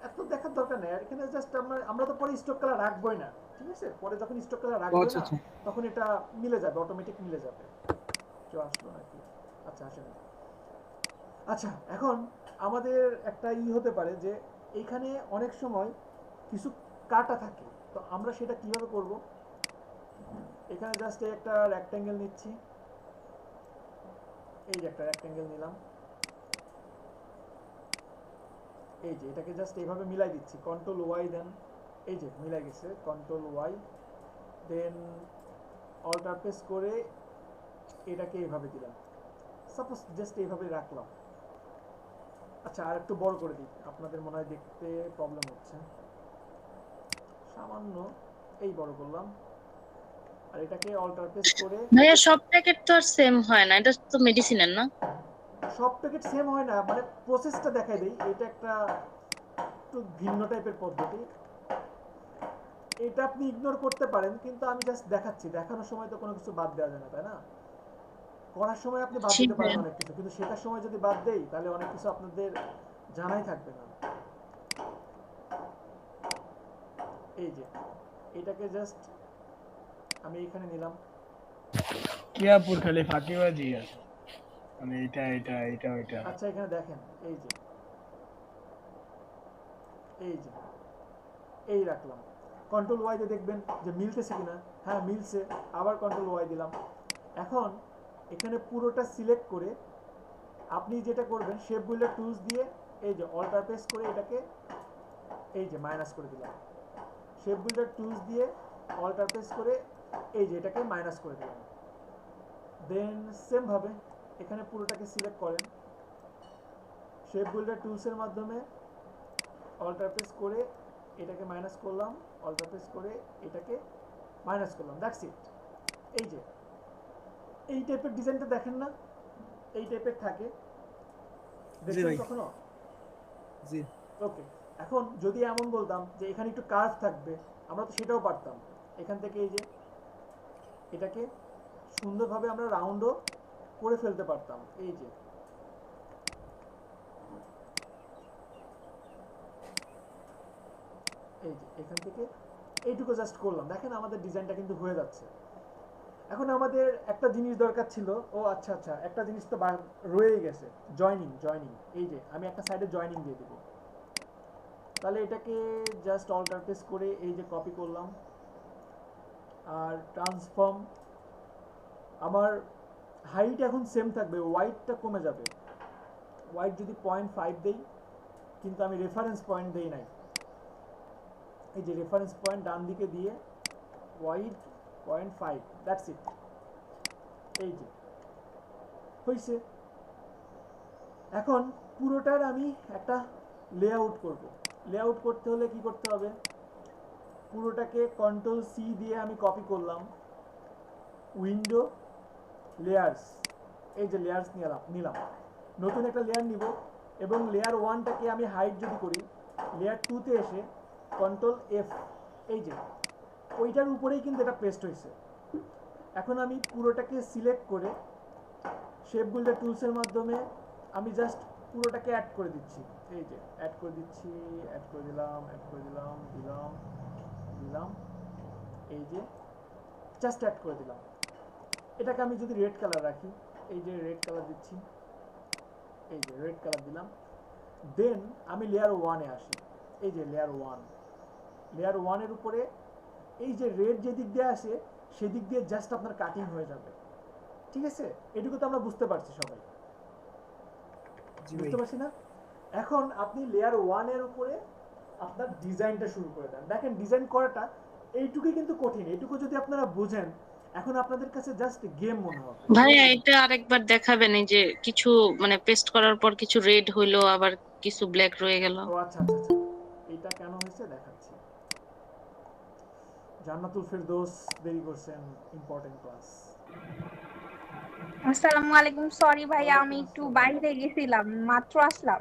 এত দেখার দরকার নেই। আর এখানে জাস্ট আমরা তো পরে স্টক কালার রাখবোই না, ঠিক আছে? পরে যখন স্টক কালার রাখবো আচ্ছা না, আচ্ছা। তখন এটা মিলে যাবে, অটোমেটিক মিলে যাবে। কেউ আসলো নাকি? আচ্ছা আসেন। আচ্ছা, এখন আমাদের একটা হতে পারে যে এখানে অনেক সময় কিছু কাটা থাকে, তো আমরা সেটা কিভাবে করব? এখানে জাস্ট একটা রেক্ট্যাঙ্গেল নিচ্ছি, এই যে একটা রেক্ট্যাঙ্গেল নিলাম, এই যে এটাকে জাস্ট এইভাবে মিলাই দিচ্ছি, কন্ট্রোল ওয়াই দেন, এই যে মিলাই গেছে, কন্ট্রোল ওয়াই দেন অল্টার প্রেস করে এটাকে এইভাবে দিলাম, সাপোজ জাস্ট এইভাবে রাখলাম। আচ্ছা, আর একটু বড় করে দিই, আপনাদের মনে হয় দেখতে প্রবলেম হচ্ছে, সামান্য এই বড় করলাম, আর এটাকে অল্টার প্রেস করে। ভাইয়া সব প্যাকেট তো আর সেম হয় না, এটা তো মেডিসিনের না? সব প্যাকেট সেম হয় না, মানে প্রসেসটা দেখাই দেই, এটা একটা একটু ভিন্ন টাইপের পদ্ধতি। এটা আপনি ইগনোর করতে পারেন, কিন্তু আমি জাস্ট দেখাচ্ছি, দেখানোর সময় তো কোনো কিছু বাদ দেওয়া যায় না, তাই না? করার সময় আপনি বাদ দিতে পারেন অনেক কিছু, কিন্তু শেখার সময় যদি বাদ দেই তাহলে অনেক কিছু আপনাদের জানাই থাকবে না। এই যে এটাকে জাস্ট আমি এখানে নিলাম। কিয়াপুর খালি ফাঁকিবাজি আছে, মানে এটা ওইটা। আচ্ছা এখানে দেখেন, এই যে এই যে এই রাখলাম, কন্ট্রোল ওয়াই দিয়ে দেখবেন যে মিলতেছে কিনা। হ্যাঁ মিলছে, আবার কন্ট্রোল ওয়াই দিলাম। এখন এখানে পুরোটা সিলেক্ট করে আপনি যেটা করবেন, শেপ বিল্ডার টুলস দিয়ে এই যে অল্টার প্রেস করে এটাকে এই যে মাইনাস করে দিলাম। শেপ বিল্ডার টুলস দিয়ে অল্টার প্রেস করে এই যে এটাকে মাইনাস করে দিলাম। দেন সেম ভাবে এখানে পুরোটাকে সিলেক্ট করেন, শেপ বিল্ডার টুলসের মাধ্যমে অল্টার প্রেস করে এটাকে মাইনাস করলাম, অল্টার প্রেস করে এটাকে মাইনাস করলাম। দ্যাটস ইট। এই যে এই টাইপের ডিজাইনটা দেখেন না, এই টাইপের থাকে, দেখেন ভাই। কখনো? জি ওকে, এখন যদি এমন বলতাম যে এখানে একটু কার্ভ থাকবে, আমরা তো সেটাও পারতাম। এখান থেকে এই যে এটাকে সুন্দরভাবে আমরা রাউন্ডও করে ফেলতে পারতাম। এই যে এই যে এখান থেকে এইটুকু জাস্ট করলাম, দেখেন আমাদের ডিজাইনটা কিন্তু হয়ে যাচ্ছে। এখন আমাদের একটা জিনিস দরকার ছিল, ও আচ্ছা আচ্ছা একটা জিনিস তো রয়েই গেছে, জয়নিং। এই যে আমি একটা সাইডে জয়নিং দিয়ে দেবো। তাহলে এটাকে জাস্ট অল্টার প্রেস করে এই যে কপি করলাম, আর ট্রান্সফর্ম, আমার হাইট এখন সেম থাকবে, ওয়াইডটা কমে যাবে। ওয়াইড যদি 0.5 দেই, কিন্তু আমি রেফারেন্স পয়েন্ট দেই নাই। এই যে রেফারেন্স পয়েন্ট ডান দিকে দিয়ে ওয়াইড 0.5, দ্যাটস ইট। এই যে হয়েছে। এখন পুরোটার আমি একটা লেআউট করব। লেআউট করতে হলে কি করতে হবে, পুরোটাকে কন্ট্রোল সি দিয়ে আমি কপি করলাম, উইন্ডো লেয়ার্স, এই যে লেয়ার্স নিলাম, নতুন একটা লেয়ার নিব, এবং লেয়ার 1টাকে আমি হাইড যদি করি, লেয়ার 2তে এসে কন্ট্রোল এফ, এই যে ওইটার উপরেই কিন্তু এটা পেস্ট হয়েছে। এখন আমি পুরোটাকে সিলেক্ট করে শেপ বিল্ডার টুলসের মাধ্যমে আমি জাস্ট পুরোটাকে অ্যাড করে দিচ্ছি। এই যে অ্যাড করে দিচ্ছি, অ্যাড করে দিলাম, দিলাম, এই যে জাস্ট অ্যাড করে দিলাম। এটাকে আমি যদি রেড কালার রাখি, এই যে রেড কালার দিচ্ছি, এই যে রেড কালার দিলাম। দেন আমি লেয়ার 1-এ আসি, এই যে লেয়ার 1-এর উপরে এই যে রেড যে দিক দিয়ে আসে সেদিক দিয়ে জাস্ট আপনার কাটিং হয়ে যাবে। ঠিক আছে, এটুকু তো আমরা বুঝতে পারছি সবাই, বুঝতে পারছি না? এখন আপনি লেয়ার 1-এর উপরে আপনার ডিজাইনটা শুরু করে দেন। দেখেন ডিজাইন করাটা এইটুকুই কিন্তু কঠিন, এইটুকু যদি আপনারা বুঝেন, এখন আপনাদের কাছে জাস্ট গেম মনে হবে। ভাইয়া এটা আরেকবার দেখাবেন, এই যে কিছু মানে পেস্ট করার পর কিছু রেড হইলো, আবার কিছু ব্ল্যাক রয়ে গেল। ও আচ্ছা আচ্ছা আচ্ছা, এটা কেন হয়েছে দেখাচ্ছি। জান্নাতুল ফেরদৌস দেরি করছেন, ইম্পর্টেন্ট ক্লাস। আসসালামু আলাইকুম, সরি ভাইয়া আমি একটু বাইরে গেছিলাম, মাত্র আসলাম।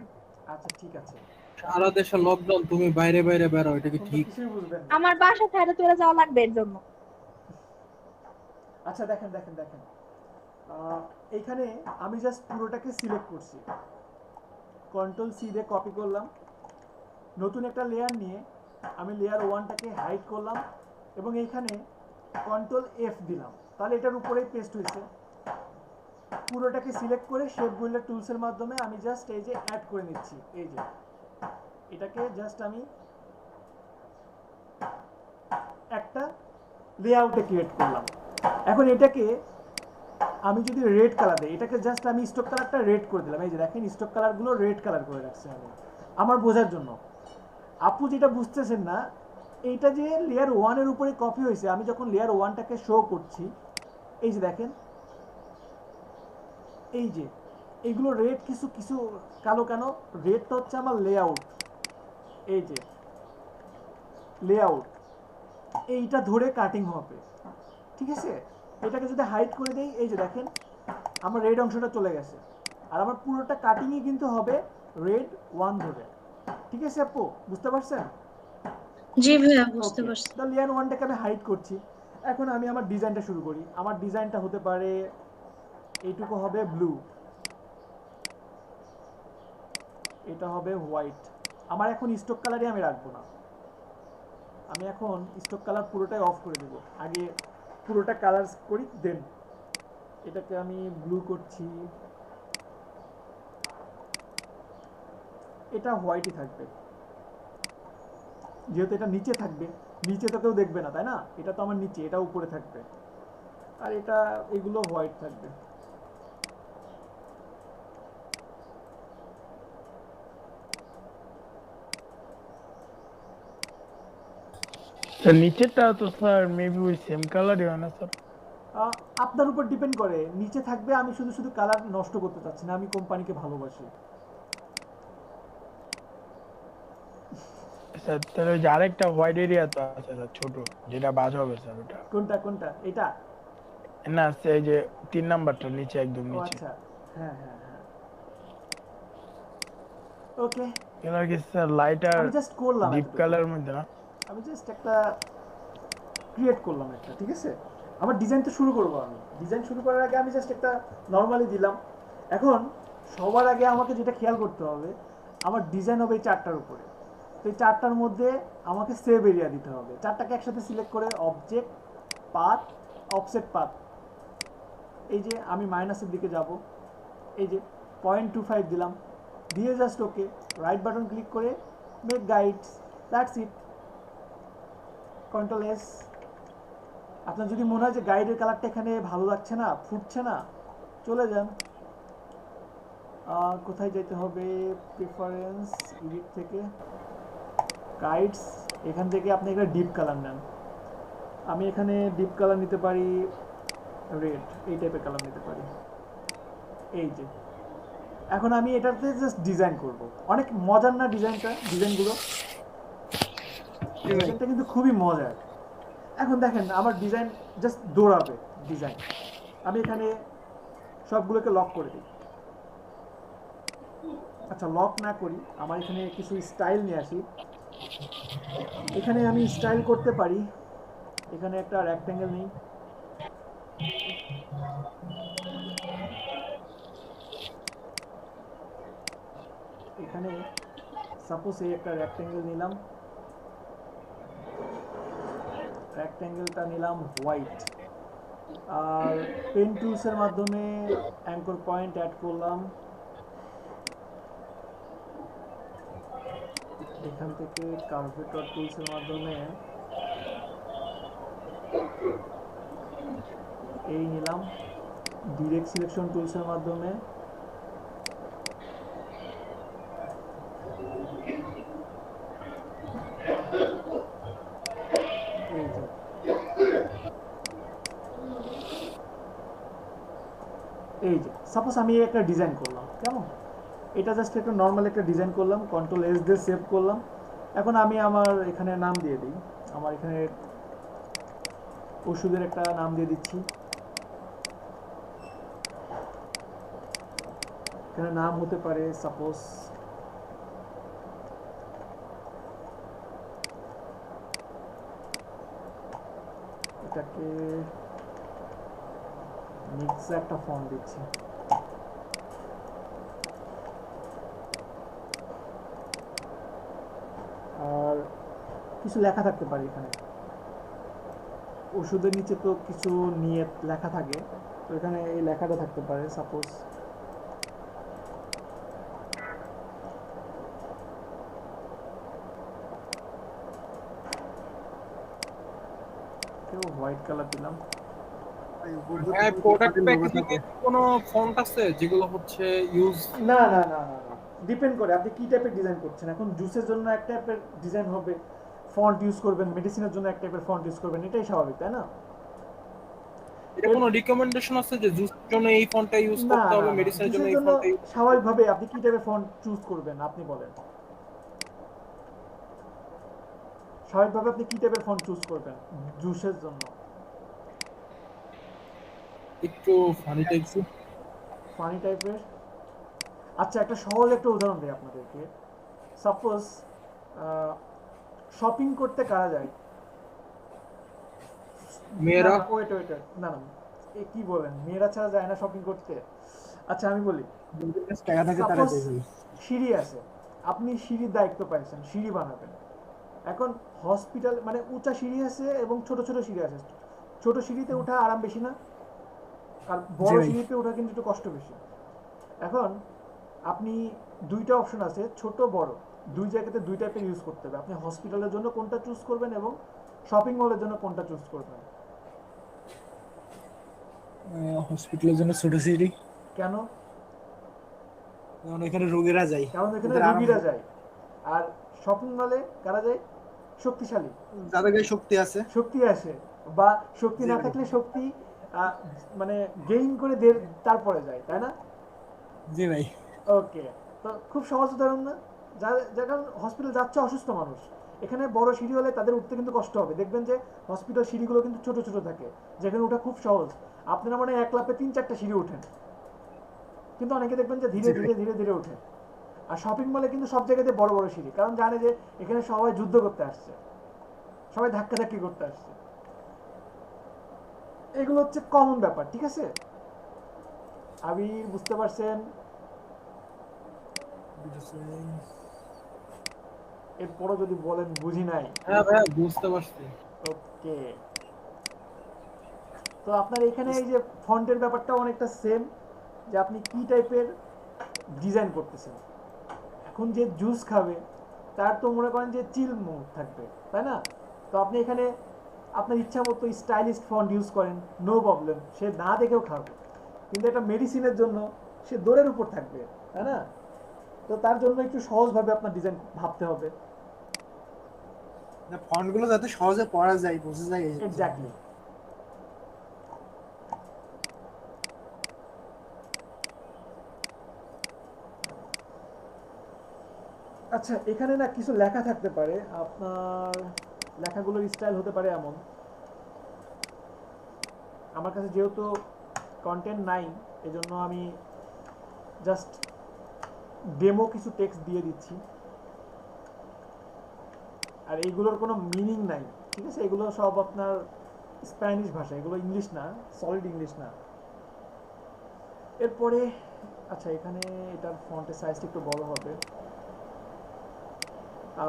আচ্ছা ঠিক আছে, সারা দেশে লকডাউন, তুমি বাইরে বাইরে বেরো, এটা কি এখন তো ঠিক? কিছুই বুঝবেন না। আমার বাসা ছাড়া চলে যাওয়া লাগবে এর জন্য। আচ্ছা দেখেন এইখানে আমি জাস্ট পুরোটাকে সিলেক্ট করছি, কন্ট্রোল সি দিয়ে কপি করলাম, নতুন একটা লেয়ার নিয়ে আমি লেয়ার 1টাকে হাইড করলাম, এবং এইখানে কন্ট্রোল এফ দিলাম, তাহলে এটার উপরেই পেস্ট হয়েছে। পুরোটাকে সিলেক্ট করে শেপ বিল্ডার টুলসের মাধ্যমে আমি জাস্ট এই যে অ্যাড করে নিচ্ছি। এই যে এটাকে জাস্ট আমি একটা লেআউটে ক্রিয়েট করলাম। এখন এটাকে আমি যদি রেড কালার দিই, এটাকে জাস্ট আমি স্টক কালারটা রেড করে দিলাম। এই যে দেখেন স্টক কালারগুলো রেড কালার করে রাখছি আমি আমার বোঝার জন্য। আপু যেটা বুঝতেছেন না, এইটা যে লেয়ার 1-এর উপরে কপি হয়েছে, আমি যখন লেয়ার 1টাকে শো করছি, এই যে দেখেন এই যে এইগুলো রেড, কিছু কিছু কালো কেন, রেডটা হচ্ছে আমার লেআউট। এই যে লেআউট, এইটা ধরে কাটিং হবে। ঠিক আছে, এটাকে যদি হাইড করে দেই, এই যে দেখেন আমার রেড অংশটা চলে গেছে, আর আমার পুরোটা কাটিংই কিন্তু হবে রেড 1 ধরে। ঠিক আছে আপু, বুঝতে পারছেন? জি ভাইয়া বুঝতে পারছি। তো লেয়ার 1টাকে আমি হাইড করছি। এখন আমি আমার ডিজাইনটা শুরু করি। আমার ডিজাইনটা হতে পারে এইটুকু হবে ব্লু, এটা হবে হোয়াইট। আমার এখন স্টক কালারই আমি রাখবো না, আমি এখন স্টক কালার পুরোটাই অফ করে দেব। আগে পুরোটা কালার করি, দেন এটাকে আমি ব্লু করছি। এটা হোয়াইটই থাকবে, যেহেতু এটা নিচে থাকবে, নিচে তো কেউ দেখবে না তাই না, এটা তো আমার নিচে, এটা উপরে থাকবে, আর এটা এগুলো হোয়াইট থাকবে। নিচেরটা তো স্যার মেবি ওই সেম কালারই হয় না স্যার? আপনার উপর ডিপেন্ড করে, নিচে থাকবে। আমি শুধু শুধু কালার নষ্ট করতে চাচ্ছি না, আমি কোম্পানিকে ভালোবাসি। স্যার তাহলে ওই যে আরেকটা হোয়াইট এরিয়া তো আছে স্যার, ছোট, যেটা বাজ হবে স্যার ওটা। কোনটা কোনটা? এটা? না সেই যে 3 নাম্বারটা নিচে, একদম ও নিচে। আচ্ছা, হ্যাঁ হ্যাঁ হ্যাঁ, ওকে। এগুলো কি স্যার লাইট আর আমি জাস্ট করলাম ডিপ এতটুকু। কালারের মধ্যে না? আমি জাস্ট একটা ক্রিয়েট করলাম একটা, ঠিক আছে। আমার ডিজাইন তো শুরু করবো, আমি ডিজাইন শুরু করার আগে আমি জাস্ট একটা নর্মালি দিলাম। এখন সবার আগে আমাকে যেটা খেয়াল করতে হবে, আমার ডিজাইন হবে এই 4টার উপরে। তো এই 4টার মধ্যে আমাকে সেভ এরিয়া দিতে হবে। 4টাকে একসাথে সিলেক্ট করে অবজেক্ট, পাথ, অফসেট পাথ, এই যে আমি মাইনাসের দিকে যাব, এই যে 0.25 দিলাম, দিয়ে just okay, right button click করে make guides, that's it. Control S. আপনার যদি মনে হয় যে গাইডের কালারটা এখানে ভালো লাগছে না, ফুটছে না, চলে যান। কোথায় যেতে হবে? প্রেফারেন্স, এডিট থেকে গাইডস, এখান থেকে আপনি একটা ডিপ কালার নেন। আমি এখানে ডিপ কালার নিতে পারি রেড, এই টাইপের কালার নিতে পারি। এই যে এখন আমি এটাতে জাস্ট ডিজাইন করব। অনেক মজার না ডিজাইনটা? ডিজাইনগুলো, ডিজাইনটা কিন্তু খুবই মজার। এখন দেখেন আমার ডিজাইন জাস্ট দৌড়াবে ডিজাইন। আমি এখানে সবগুলোকে লক করে দিই। আচ্ছা, লক না করি, আমার এখানে কিছু স্টাইল নিয়ে আসি। এখানে আমি স্টাইল করতে পারি, এখানে একটা রেক্ট্যাঙ্গেল নেই, এখানে সাপোজ এই একটা রেক্ট্যাঙ্গেল নিলাম, রেক্ট্যাঙ্গেলটা নিলাম হোয়াইট, আর পেন টুলসের মাধ্যমে অ্যাঙ্কর পয়েন্ট অ্যাড করলাম। এখান থেকে কার্ভেটর টুলসের মাধ্যমে এই নিলাম, ডিরেক্ট সিলেকশন টুলসের মাধ্যমে এই যে, এই যে সাপোজ আমি একটা ডিজাইন করলাম, কেমন? এটা জাস্ট একটা নর্মাল একটা ডিজাইন করলাম, কন্ট্রোল এস দিয়ে সেভ করলাম। এখন আমি আমার এখানে নাম দিয়ে দিই, আমার এখানে ওষুধের একটা নাম দিয়ে দিচ্ছি। এখানে নাম হতে পারে সাপোজ এটাকে মিক্স একটা ফন্ট দিচ্ছি। আর কিছু লেখা থাকতে পারে এখানে, ওষুধের নিচে তো কিছু নিয়ে লেখা থাকে, তো এখানে এই লেখাটা থাকতে পারে সাপোজ। কেউ হোয়াইট কালার দিলাম। হ্যাঁ, প্রোডাক্ট প্যাকেজিং এ কোনো ফন্ট আছে যেগুলো হচ্ছে ইউজ? না না না না না, ডিপেন্ড করে আপনি কি টাইপের ডিজাইন করছেন। এখন জুসের জন্য এক টাইপের ডিজাইন হবে, ফন্ট ইউজ করবেন, মেডিসিনের জন্য এক টাইপের ফন্ট ইউজ করবেন, এটাই স্বাভাবিক তাই না? এটা কোনো রিকমেন্ডেশন আছে যে জুসের জন্য এই ফন্টটা ইউজ না করতে হবে, না, মেডিসিনের জন্য জুসের এই জন্য ফন্টটা ইউজ? স্বাভাবিকভাবে আপনি কি টাইপের ফন্ট চুজ করবেন আপনি বলেন, স্বাভাবিকভাবে আপনি কি টাইপের ফন্ট চুজ করবেন জুসের জন্য? একটু ফানি টাইপস। ফানি টাইপের? আচ্ছা, একটা সহজ একটা উদাহরণ দিই আপনাদেরকে। সাপোজ শপিং করতে কারা যায়? মেয়েরা। ওয়েট ওয়েট, না না, এ কি বলেন, মেয়েরা ছাড়া যায় না শপিং করতে? আচ্ছা আমি বলি, টাকা থাকে তারা সাপোজ দেবে। সিঁড়ি আছে, আপনি সিঁড়ির দায়িত্ব পাইছেন, সিঁড়ি বানাবেন। এখন হসপিটাল মানে উঁচা সিঁড়ি আছে এবং ছোট ছোট সিঁড়ি আছে। ছোট সিঁড়িতে ওঠা আরাম বেশি না, আর বড় ভাই। সিঁড়িতে ওঠা কিন্তু একটু কষ্ট বেশি। এখন আপনি দুইটা অপশন আছে, ছোট বড়, দুই জায়গাতে দুই টাইপের ইউজ করতে হবে। আপনি হসপিটালের জন্য কোনটা চুজ করবেন এবং শপিং মলের জন্য কোনটা চুজ করবেন? হসপিটালের জন্য ছোট সিঁড়ি, কেন? কারণ এখানে রোগীরা যায়, কারণ এখানে ওদের আরাম রুগীরা হয়। যায়। আর শপিং মলে কারা যায়? শক্তিশালী, যাদের গায়ে শক্তি আছে। শক্তি আসে, বা শক্তি জি না ভাই। থাকলে শক্তি মানে গেইন করে তারপরে যায়, তাই না? জি ভাই। ওকে, তো খুব সহজ উদাহরণ না? যারা হসপিটাল যাচ্ছে অসুস্থ মানুষ, এখানে বড় সিঁড়ি হলে তাদের উঠতে কিন্তু কষ্ট হবে। দেখবেন যে হসপিটাল সিঁড়িগুলো কিন্তু ছোট ছোট থাকে, যেখানে ওঠা খুব সহজ। আপনারা মানে এক লাফে 3-4টা সিঁড়ি ওঠেন, কিন্তু অনেকে দেখবেন যে ধীরে জি ভাই। ধীরে ধীরে ধীরে ওঠে। আর শপিং মলে কিন্তু সব জায়গাতে বড় বড় সিঁড়ি, কারণ জানে যে এখানে সবাই যুদ্ধ করতে আসছে, সবাই ধাক্কাধাক্কি করতে আসছে। এগুলো হচ্ছে কমন ব্যাপার, ঠিক আছে? আবির বুঝতে পারছেন? এরপরও যদি বলেন বুঝি নাই, হ্যাঁ ভাই, বুঝতে পারছি। ওকে। তো আপনার এখানে এই যে ফন্টের ব্যাপারটা অনেকটা সেম, যে আপনি কি টাইপের ডিজাইন করতেছেন। এখন যে জুস খাবে তার তো মনে করেন যে চিল মুড থাকবে, তাই না? তো আপনি এখানে আপনার ইচ্ছা মতো স্টাইলিশ ফন্ট ইউজ করেন, নো প্রবলেম, সে না দেখেও খাবে। কিন্তু একটা মেডিসিনের জন্য সে দৌড়ের উপর থাকবে, তাই না? তো তার জন্য একটু সহজভাবে আপনার ডিজাইন ভাবতে হবে। ফন্টগুলো যাতে সহজে পড়া যায়, বোঝা যায়। এক্স্যাক্টলি। আচ্ছা, এখানে না কিছু লেখা থাকতে পারে, আপনার লেখাগুলোর স্টাইল হতে পারে এমন। আমার কাছে যেহেতু কন্টেন্ট নাই, এজন্য আমি জাস্ট ডেমো কিছু টেক্সট দিয়ে দিচ্ছি। আর এইগুলোর কোনো মিনিং নাই, ঠিক আছে? এগুলো সব আপনার স্প্যানিশ ভাষা, এগুলো ইংলিশ না, সলিড ইংলিশ না। এরপরে আচ্ছা, এখানে এটার ফন্টের সাইজটা একটু বড় হবে,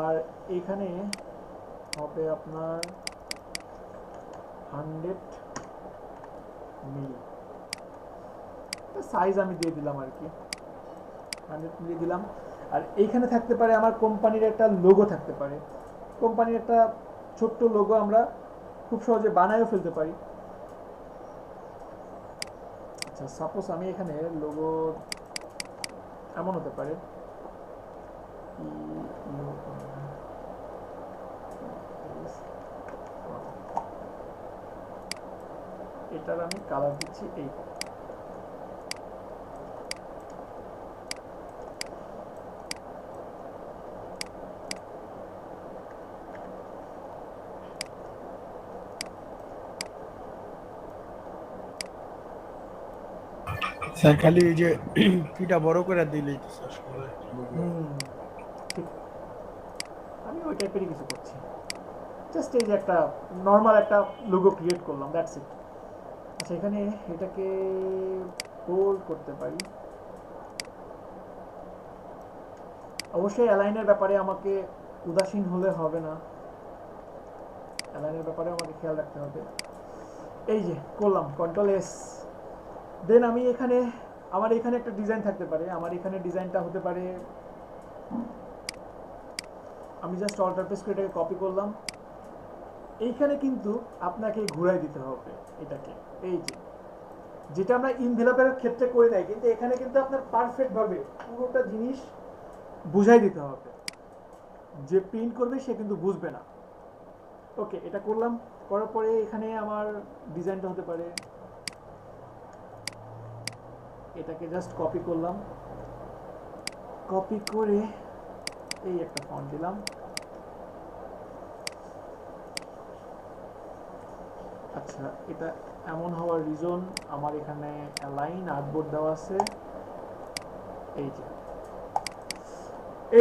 আর এখানে হবে আপনার 100 মিলি সাইজ আমি দিয়ে দিলাম আর কি, 100 মিলি দিলাম। আর এইখানে থাকতে পারে আমার কোম্পানির একটা লোগো থাকতে পারে, কোম্পানির একটা ছোট্ট লোগো আমরা খুব সহজে বানায়ও ফেলতে পারি। আচ্ছা, সাপোজ আমি এখানে লোগো এমন হতে পারে, এটার আমি কালার দিচ্ছি এই। স্যার খালি এই যে কিটা বড় করে দিলেই তো স্যার সহজে বুঝবে। ঠিক, আমি ওই টাইপেরই কিছু করছি। জাস্ট এই যে একটা নর্মাল একটা লোগো ক্রিয়েট করলাম, দ্যাটস ইট। আচ্ছা, এখানে এটাকে বোল্ড করতে পারি। অবশ্যই অ্যালাইনের ব্যাপারে আমাকে উদাসীন হলে হবে না, অ্যালাইনের ব্যাপারে আমাকে খেয়াল রাখতে হবে। এই যে করলাম কন্ট্রোল এস। দেন আমি এখানে আমার এখানে একটা ডিজাইন থাকতে পারে, আমার এখানে ডিজাইনটা হতে পারে, আমি জাস্ট অল্টার প্রেস করে এটাকে কপি করলাম। এইখানে কিন্তু আপনাকে ঘুরাই দিতে হবে এটাকে, এই যে যেটা আমরা ইনভেলপের ক্ষেত্রে করে দেয়, কিন্তু এখানে কিন্তু আপনার পারফেক্ট ভাবে পুরোটা জিনিস বুঝাই দিতে হবে, যে প্রিন্ট করবে সে কিন্তু বুঝবে না। ওকে, এটা করলাম, করার পরে এখানে আমার ডিজাইনটা হতে পারে, এটাকে জাস্ট কপি করলাম, কপি করে এই একটা ফন্ট দিলাম। আচ্ছা, এটা এমন হওয়ার রিজন, আমার এখানে অ্যালাইন আর্টবোর্ড দেওয়া আছে, এই যে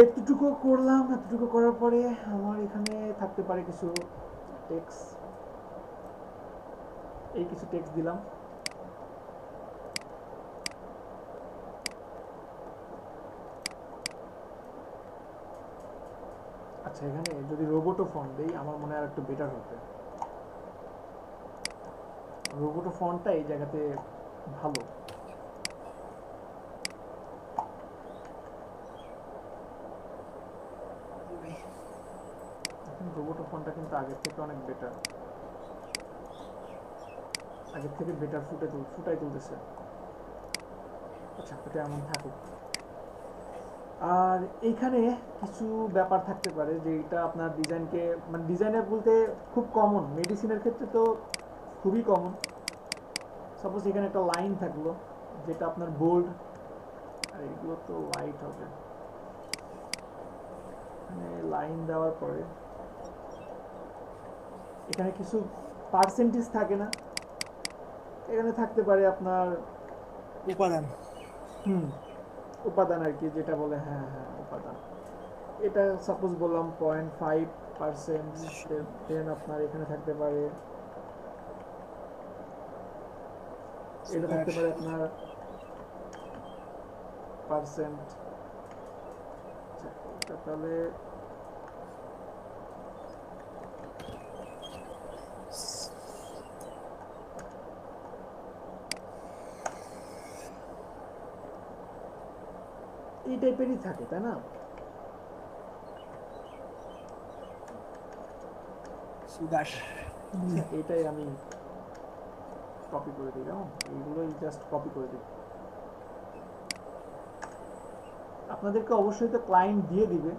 এতটুকু করলাম। এতটুকু করার পরে আমার এখানে থাকতে পারে কিছু টেক্সট, এই কিছু টেক্সট দিলাম। আচ্ছা এখানে যদি রোবোটো ফন্ট দেই আমার মনে হয় আর একটু বেটার হবে। রোবোটো ফন্টটা এই জায়গাতে ভালো। রোবোটো ফন্টটা কিন্তু আগের থেকে অনেক বেটার, আগের থেকে বেটার ফুটাই তুলতেছে। আচ্ছা এটা এমন থাকুক। আর এইখানে কিছু ব্যাপার থাকতে পারে যে এটা আপনার ডিজাইনকে, মানে ডিজাইনার বলতে খুব কমন, মেডিসিনের ক্ষেত্রে তো খুবই কমন। সাপোজ এখানে একটা লাইন থাকলো যেটা আপনার বোল্ড, আর এগুলো তো লাইট হবে। এখানে লাইন দেওয়ার পরে এখানে কিছু পার্সেন্টেজ থাকে না, এখানে থাকতে পারে আপনার উপাদান। উপাদান আর কি, যেটা বলে হ্যাঁ হ্যাঁ উপাদান। এটা সাপোজ বললাম 0.5%, দেন আপনার এখানে থাকতে পারে, এটা থাকতে পারে আপনার পার্সেন্ট। এটা তাহলে এই টাইপেরই থাকে তাই না? সুদাস এটাই আমি কপি করে দিই, কেমন এইগুলোই জাস্ট কপি করে দিই। আপনাদেরকে অবশ্যই তো ক্লায়েন্ট দিয়ে দিবে,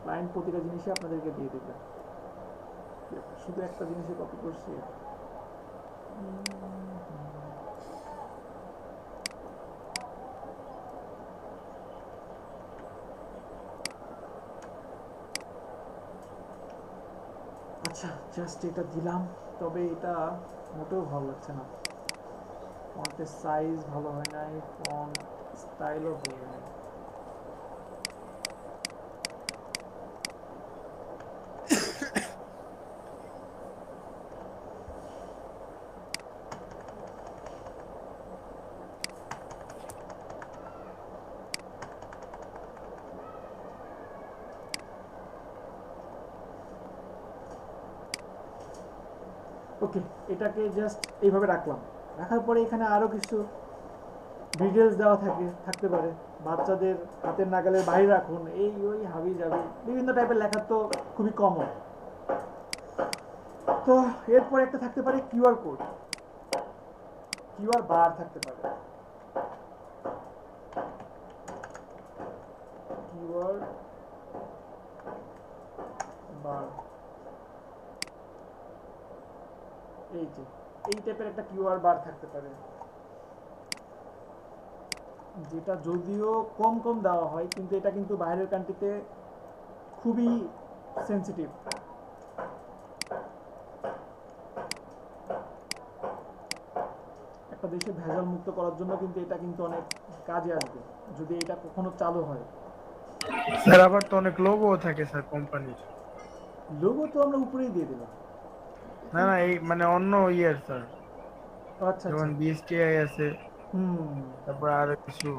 ক্লায়েন্ট প্রতিটা জিনিসই আপনাদেরকে দিয়ে দিবে। শুধু একটা জিনিসই কপি করছি। আচ্ছা জাস্ট এটা দিলাম, তবে এটা মোটেও ভালো লাগছে না। ফন্টের সাইজ ভালো হয় নাই, ফন্ট স্টাইলও ভালো হয় নাই। ওকে, এটাকে জাস্ট এইভাবে রাখলাম। রাখার পরে এখানে আরো কিছু ডিটেলস দেওয়া থাকতে পারে, বাচ্চাদের হাতের নাগালের বাইরে রাখুন, এই ওই হাবি যাবি বিভিন্ন টাইপের লেখা তো খুবই কমন। তো এরপর একটা থাকতে পারে কিউআর কোড, কিউআর বার থাকতে পারে, কিউআর বার। এই যে এই টাইপের একটা কিউআর বার থাকতে পারে, যেটা যদিও কম কম দেওয়া হয় কিন্তু এটা কিন্তু বাইরের কান্ট্রিতে খুবই সেন্সিটিভ। একটা দেশে ভেজাল মুক্ত করার জন্য কিন্তু এটা কিন্তু অনেক কাজে আসবে যদি এটা কখনো চালু হয়। স্যার আবার তো অনেক লোগো থাকে স্যার কোম্পানির। লোগো তো আমরা উপরেই দিয়ে দিলাম। না না, এই মানে অন্য ইয়ের স্যার, আচ্ছা যেমন আচ্ছা, বিএসটিআই আছে, হুম, তারপর আরো কিছু।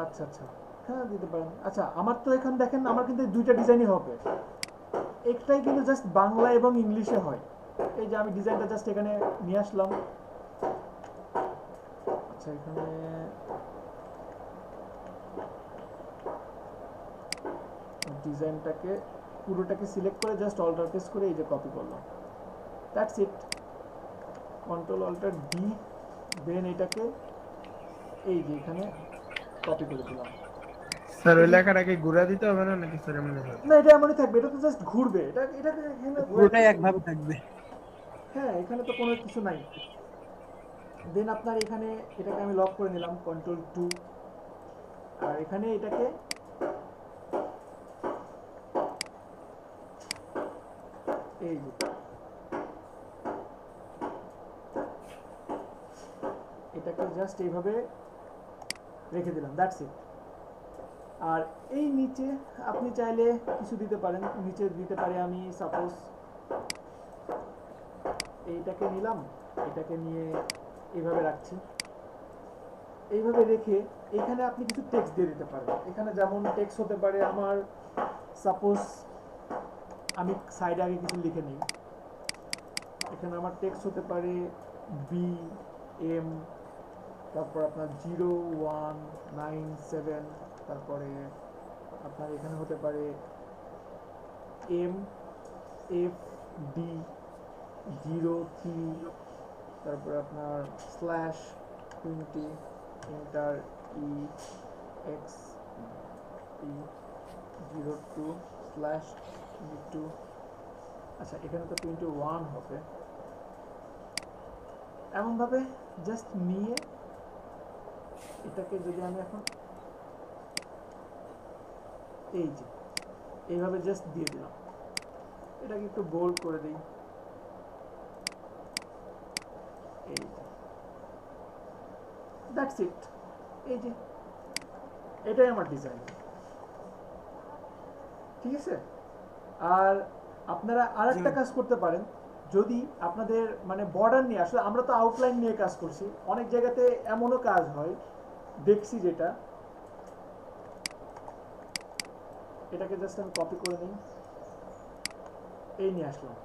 আচ্ছা আচ্ছা, হ্যাঁ দিতে পারেন। আচ্ছা আমার তো এখানে দেখেন আমার কিন্তু দুইটা ডিজাইনই হবে, একটাই কিন্তু জাস্ট বাংলা এবং ইংলিশে হয়। এই যে আমি ডিজাইনটা জাস্ট এখানে নিয়ে আসলাম। আচ্ছা এখানে ডিজাইনটাকে পুরোটাকে সিলেক্ট করে জাস্ট অল্টার পেস্ট করে এই যে কপি করলাম, that's it. Control alter D, then এটাকে এই যে এখানে কপি করে দিলাম। স্যার ওই লেখাটাকে ঘুরে দিতে হবে না নাকি স্যার এমনি হবে? না এটা এমনই থাকবে, এটা তো জাস্ট ঘুরবে, এটাকে এখানে পুরোটাই একভাবে থাকবে। হ্যাঁ এখানে তো কোনো কিছু নাই। দেন আপনার এখানে এটাকে আমি লক করে নিলাম কন্ট্রোল 2, আর এখানে এটাকে এই যে এটাকে জাস্ট এইভাবে রেখে দিলাম, দ্যাটস ইট। আর এই নিচে আপনি চাইলে কিছু দিতে পারেন, নিচে দিতে পারি আমি সাপোজ এইটাকে নিলাম, এটাকে নিয়ে এইভাবে রাখছি। এইভাবে রেখে এখানে আপনি কিছু টেক্সট দিয়ে দিতে পারেন। এখানে যেমন টেক্সট হতে পারে আমার, সাপোজ আমি সাইডে আগে কিছু লিখে নিই। এখানে আমার টেক্সট হতে পারে বি এম, তারপর আপনার 0197, তারপরে আপনার এখানে হতে পারে এম এফ ডি 03, তারপরে আপনার স্ল্যাশ 20 এন্টার ই এক্স ই 02 স্ল্যাশ 22। আচ্ছা এখানে তো 21 হবে। এমনভাবে জাস্ট নিয়ে এটাকে যদি আমি এখন এই যে এইভাবে জাস্ট দিয়ে দিলাম, এটাকে একটু বোল্ড করে দিই, এই যে দ্যাটস ইট। এই যে এটাই আমার ডিজাইন, ঠিক আছে। আর আপনারা আরেকটা কাজ করতে পারেন, যদি আপনাদের মানে বর্ডার নিয়ে, আসলে আমরা তো আউটলাইন নিয়ে কাজ করছি, অনেক জায়গাতে এমনও কাজ হয় দেখছি, যেটা এটাকে জাস্ট আমি কপি করে নিই, এই নিয়ে আসলাম।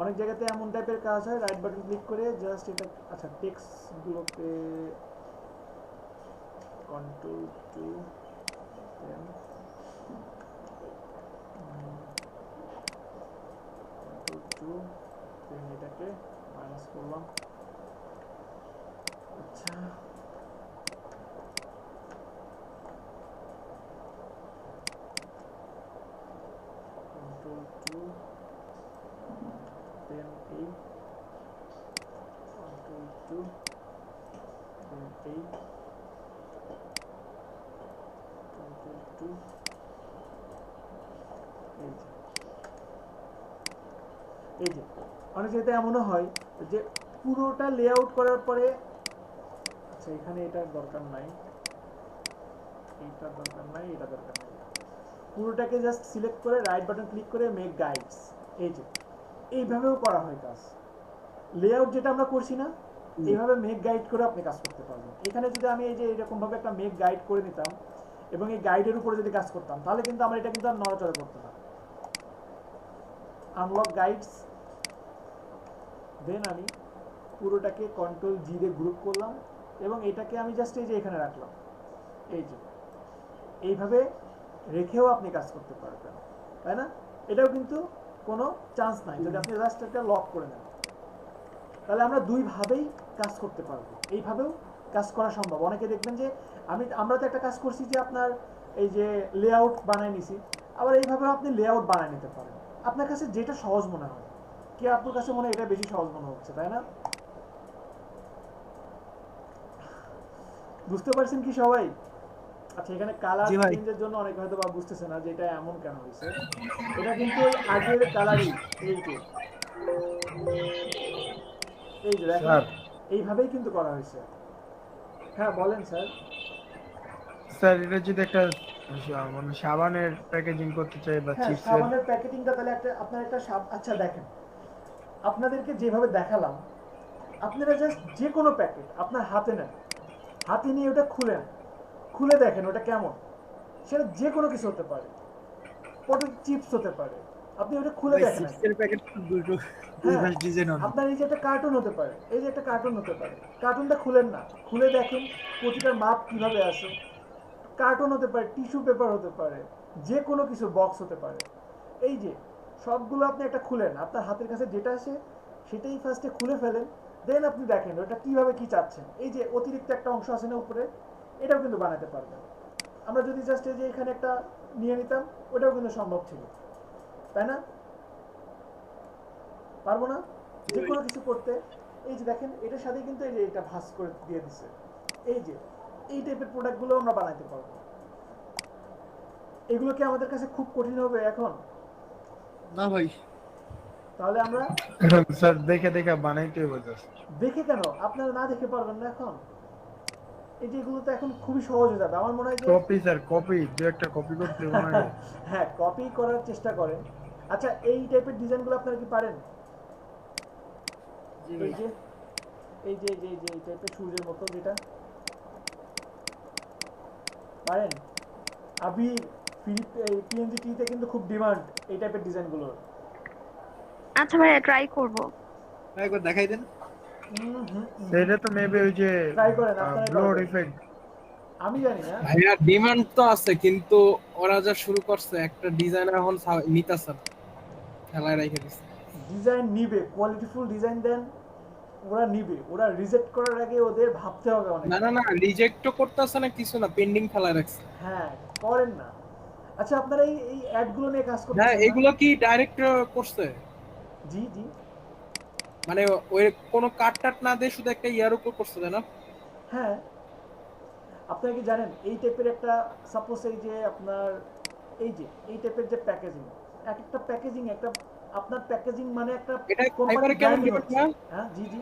অনেক জায়গাতে এমন টাইপের কাজ হয়, রাইট বাটন ক্লিক করে জাস্ট এটা, আচ্ছা টেক্সটগুলোকে কন্ট্রোল টু দেন এটাকে মাইনাস করলাম। আচ্ছা কন্ট্রোল টু দেন এই, কন্ট্রোল টু দেন এই, কন্ট্রোল টু এই যে অনেক জায়গাতে এমনও হয় যে পুরোটা লেআউট করার পরে, আচ্ছা এখানে এটার দরকার নাই, এইটার দরকার নাই, এটা দরকার নাই, পুরোটাকে জাস্ট সিলেক্ট করে রাইট বাটন ক্লিক করে মেক গাইডস, এই যে এইভাবেও করা হয় কাজ। লেআউট যেটা আমরা করছি না, এইভাবে মেক গাইড করে আপনি কাজ করতে পারবেন। এখানে যদি আমি এই যে এরকম ভাবে একটা মেক গাইড করে নিতাম এবং এই গাইডের উপরে যদি কাজ করতাম, তাহলে কিন্তু আমার এটা কিন্তু আর নড়াচড়া করতে না। আনলক গাইডস, দেন আমি পুরোটাকে কন্ট্রোল জি দিয়ে গ্রুপ করলাম এবং এটাকে আমি জাস্ট এই যে এখানে রাখলাম, এই যে এইভাবে রেখেও আপনি কাজ করতে পারবেন, তাই না? এটাও কিন্তু কোনো চান্স নাই যদি আপনি জাস্ট একটা লক করে নেন, তাহলে আমরা দুইভাবেই কাজ করতে পারবো। এইভাবেও কাজ করা সম্ভব। অনেকে দেখবেন যে আমরা তো একটা কাজ করছি যে আপনার এই যে লেআউট বানায় নিছি, আবার এইভাবেও আপনি লেআউট বানায় নিতে পারেন, আপনার কাছে যেটা সহজ মনে হয়। কি আপনার কাছে মনে হয় এটা বেশি সহজ মনে হচ্ছে, তাই না? বুঝতে পারছেন কি সবাই? আচ্ছা এখানে কালার চেঞ্জের জন্য অনেক হয়তো বা বুঝতেছে না যে এটা এমন কেন হয়েছে। এটা কিন্তু আগের কালারই, এই যে দেখেন এইভাবেই কিন্তু করা হয়েছে। হ্যাঁ বলেন স্যার। স্যার এটা যদি একটা মানে সাবানের প্যাকেজিং করতে চাই বা হ্যাঁ চিপসের, সাবানের প্যাকেটিংটা তাহলে আপনার একটা আচ্ছা দেখেন, আপনাদেরকে যেভাবে দেখালাম, আপনারা জাস্ট যে কোনো প্যাকেট আপনার হাতে নেন, হাতে নিয়ে ওটা খুলে দেখেন ওটা কেমন। সেটা যে কোনো কিছু হতে পারে, পটেটো চিপস হতে পারে, আপনি ওটা খুলে দেখেন। আপনার এই যে একটা কার্টুন হতে পারে, এই যে একটা কার্টুন হতে পারে, কার্টুনটা খুলেন না, খুলে দেখেন প্রতিটার মাপ কিভাবে আসে। কার্টুন হতে পারে, টিস্যু পেপার হতে পারে, যে কোনো কিছু বক্স হতে পারে। এই যে সবগুলো আপনি একটা খুলেন, আপনার হাতের কাছে যেটা আসে সেটাই ফার্স্টে খুলে ফেলেন, দেন আপনি দেখেন ওটা কিভাবে কি চাচ্ছেন। এই যে অতিরিক্ত একটা অংশ আছে না উপরে, এটাও কিন্তু বানাতে পারবেন। আমরা যদি জাস্ট এই যে এখানে একটা নিয়ে নিতাম, ওটাও কিন্তু সম্ভব ছিল, তাই না? পারবো না যে কোনো কিছু করতে। এই যে দেখেন এটার সাথে কিন্তু এই যে এটা ভাঁজ করে দিয়ে দিচ্ছে। এই যে এই টাইপের প্রোডাক্টগুলো আমরা বানাইতে পারবো। এগুলো কি আমাদের কাছে খুব কঠিন হবে এখন? না ভাই। তাহলে আমরা স্যার দেখে দেখে বানাইতে হবে। দেখে কেন, আপনারা না দেখে পারবেন না এখন? এই যে এগুলো তো এখন খুবই সহজ হয়ে যাবে আমার মনে হয় যে কপি স্যার কপি, যে একটা কপি করতে মনে হ্যাঁ কপি করার চেষ্টা করেন। আচ্ছা এই টাইপের ডিজাইনগুলো আপনারা কি পারেন? এই যে এই টাইপের সূর্যের মতো যেটা, পারেন? আবির পিএনজিটিতে কিন্তু খুব ডিমান্ড এই টাইপের ডিজাইনগুলোর। আচ্ছা ভাইয়া ট্রাই করব। একবার দেখাই দেন। সেটা তো মেবি ওই যে ট্রাই করেন, আপনারাই ব্লোড পারবেন। ইফেক্ট। আমি জানি না। ভাইয়া ডিমান্ড তো আছে, কিন্তু ওরা যা শুরু করছে একটা ডিজাইনার এখন নিতেছে না, খেলায় রেখে দিচ্ছে। ডিজাইন নিবে, কোয়ালিটিফুল ডিজাইন দেন, ওরা নিবে। ওরা রিজেক্ট করার আগে ওদের ভাবতে হবে অনেক। না না না, রিজেক্টও করতেছে না কিছু না, পেন্ডিং খেলায় রাখছে। হ্যাঁ, করেন না। আচ্ছা, আপনারা এই অ্যাডগুলো নিয়ে কাজ হ্যাঁ, করতেছেন না? এগুলো কি ডাইরেক্ট করছে? জি জি। মানে ওই কোনো কাট টাট না দিয়ে শুধু একটা ইয়ার উপর করছে, তাই না? হ্যাঁ, আপনারা কি জানেন এই টাইপের একটা, সাপোজ এই যে আপনার এই টাইপের যে প্যাকেজিং, এক একটা প্যাকেজিং একটা, আপনার প্যাকেজিং মানে একটা এটা কোম্পানি ফাইবারে কেমন ব্র্যান্ডিং ডিমান্ড হচ্ছে। না? হ্যাঁ জি জি।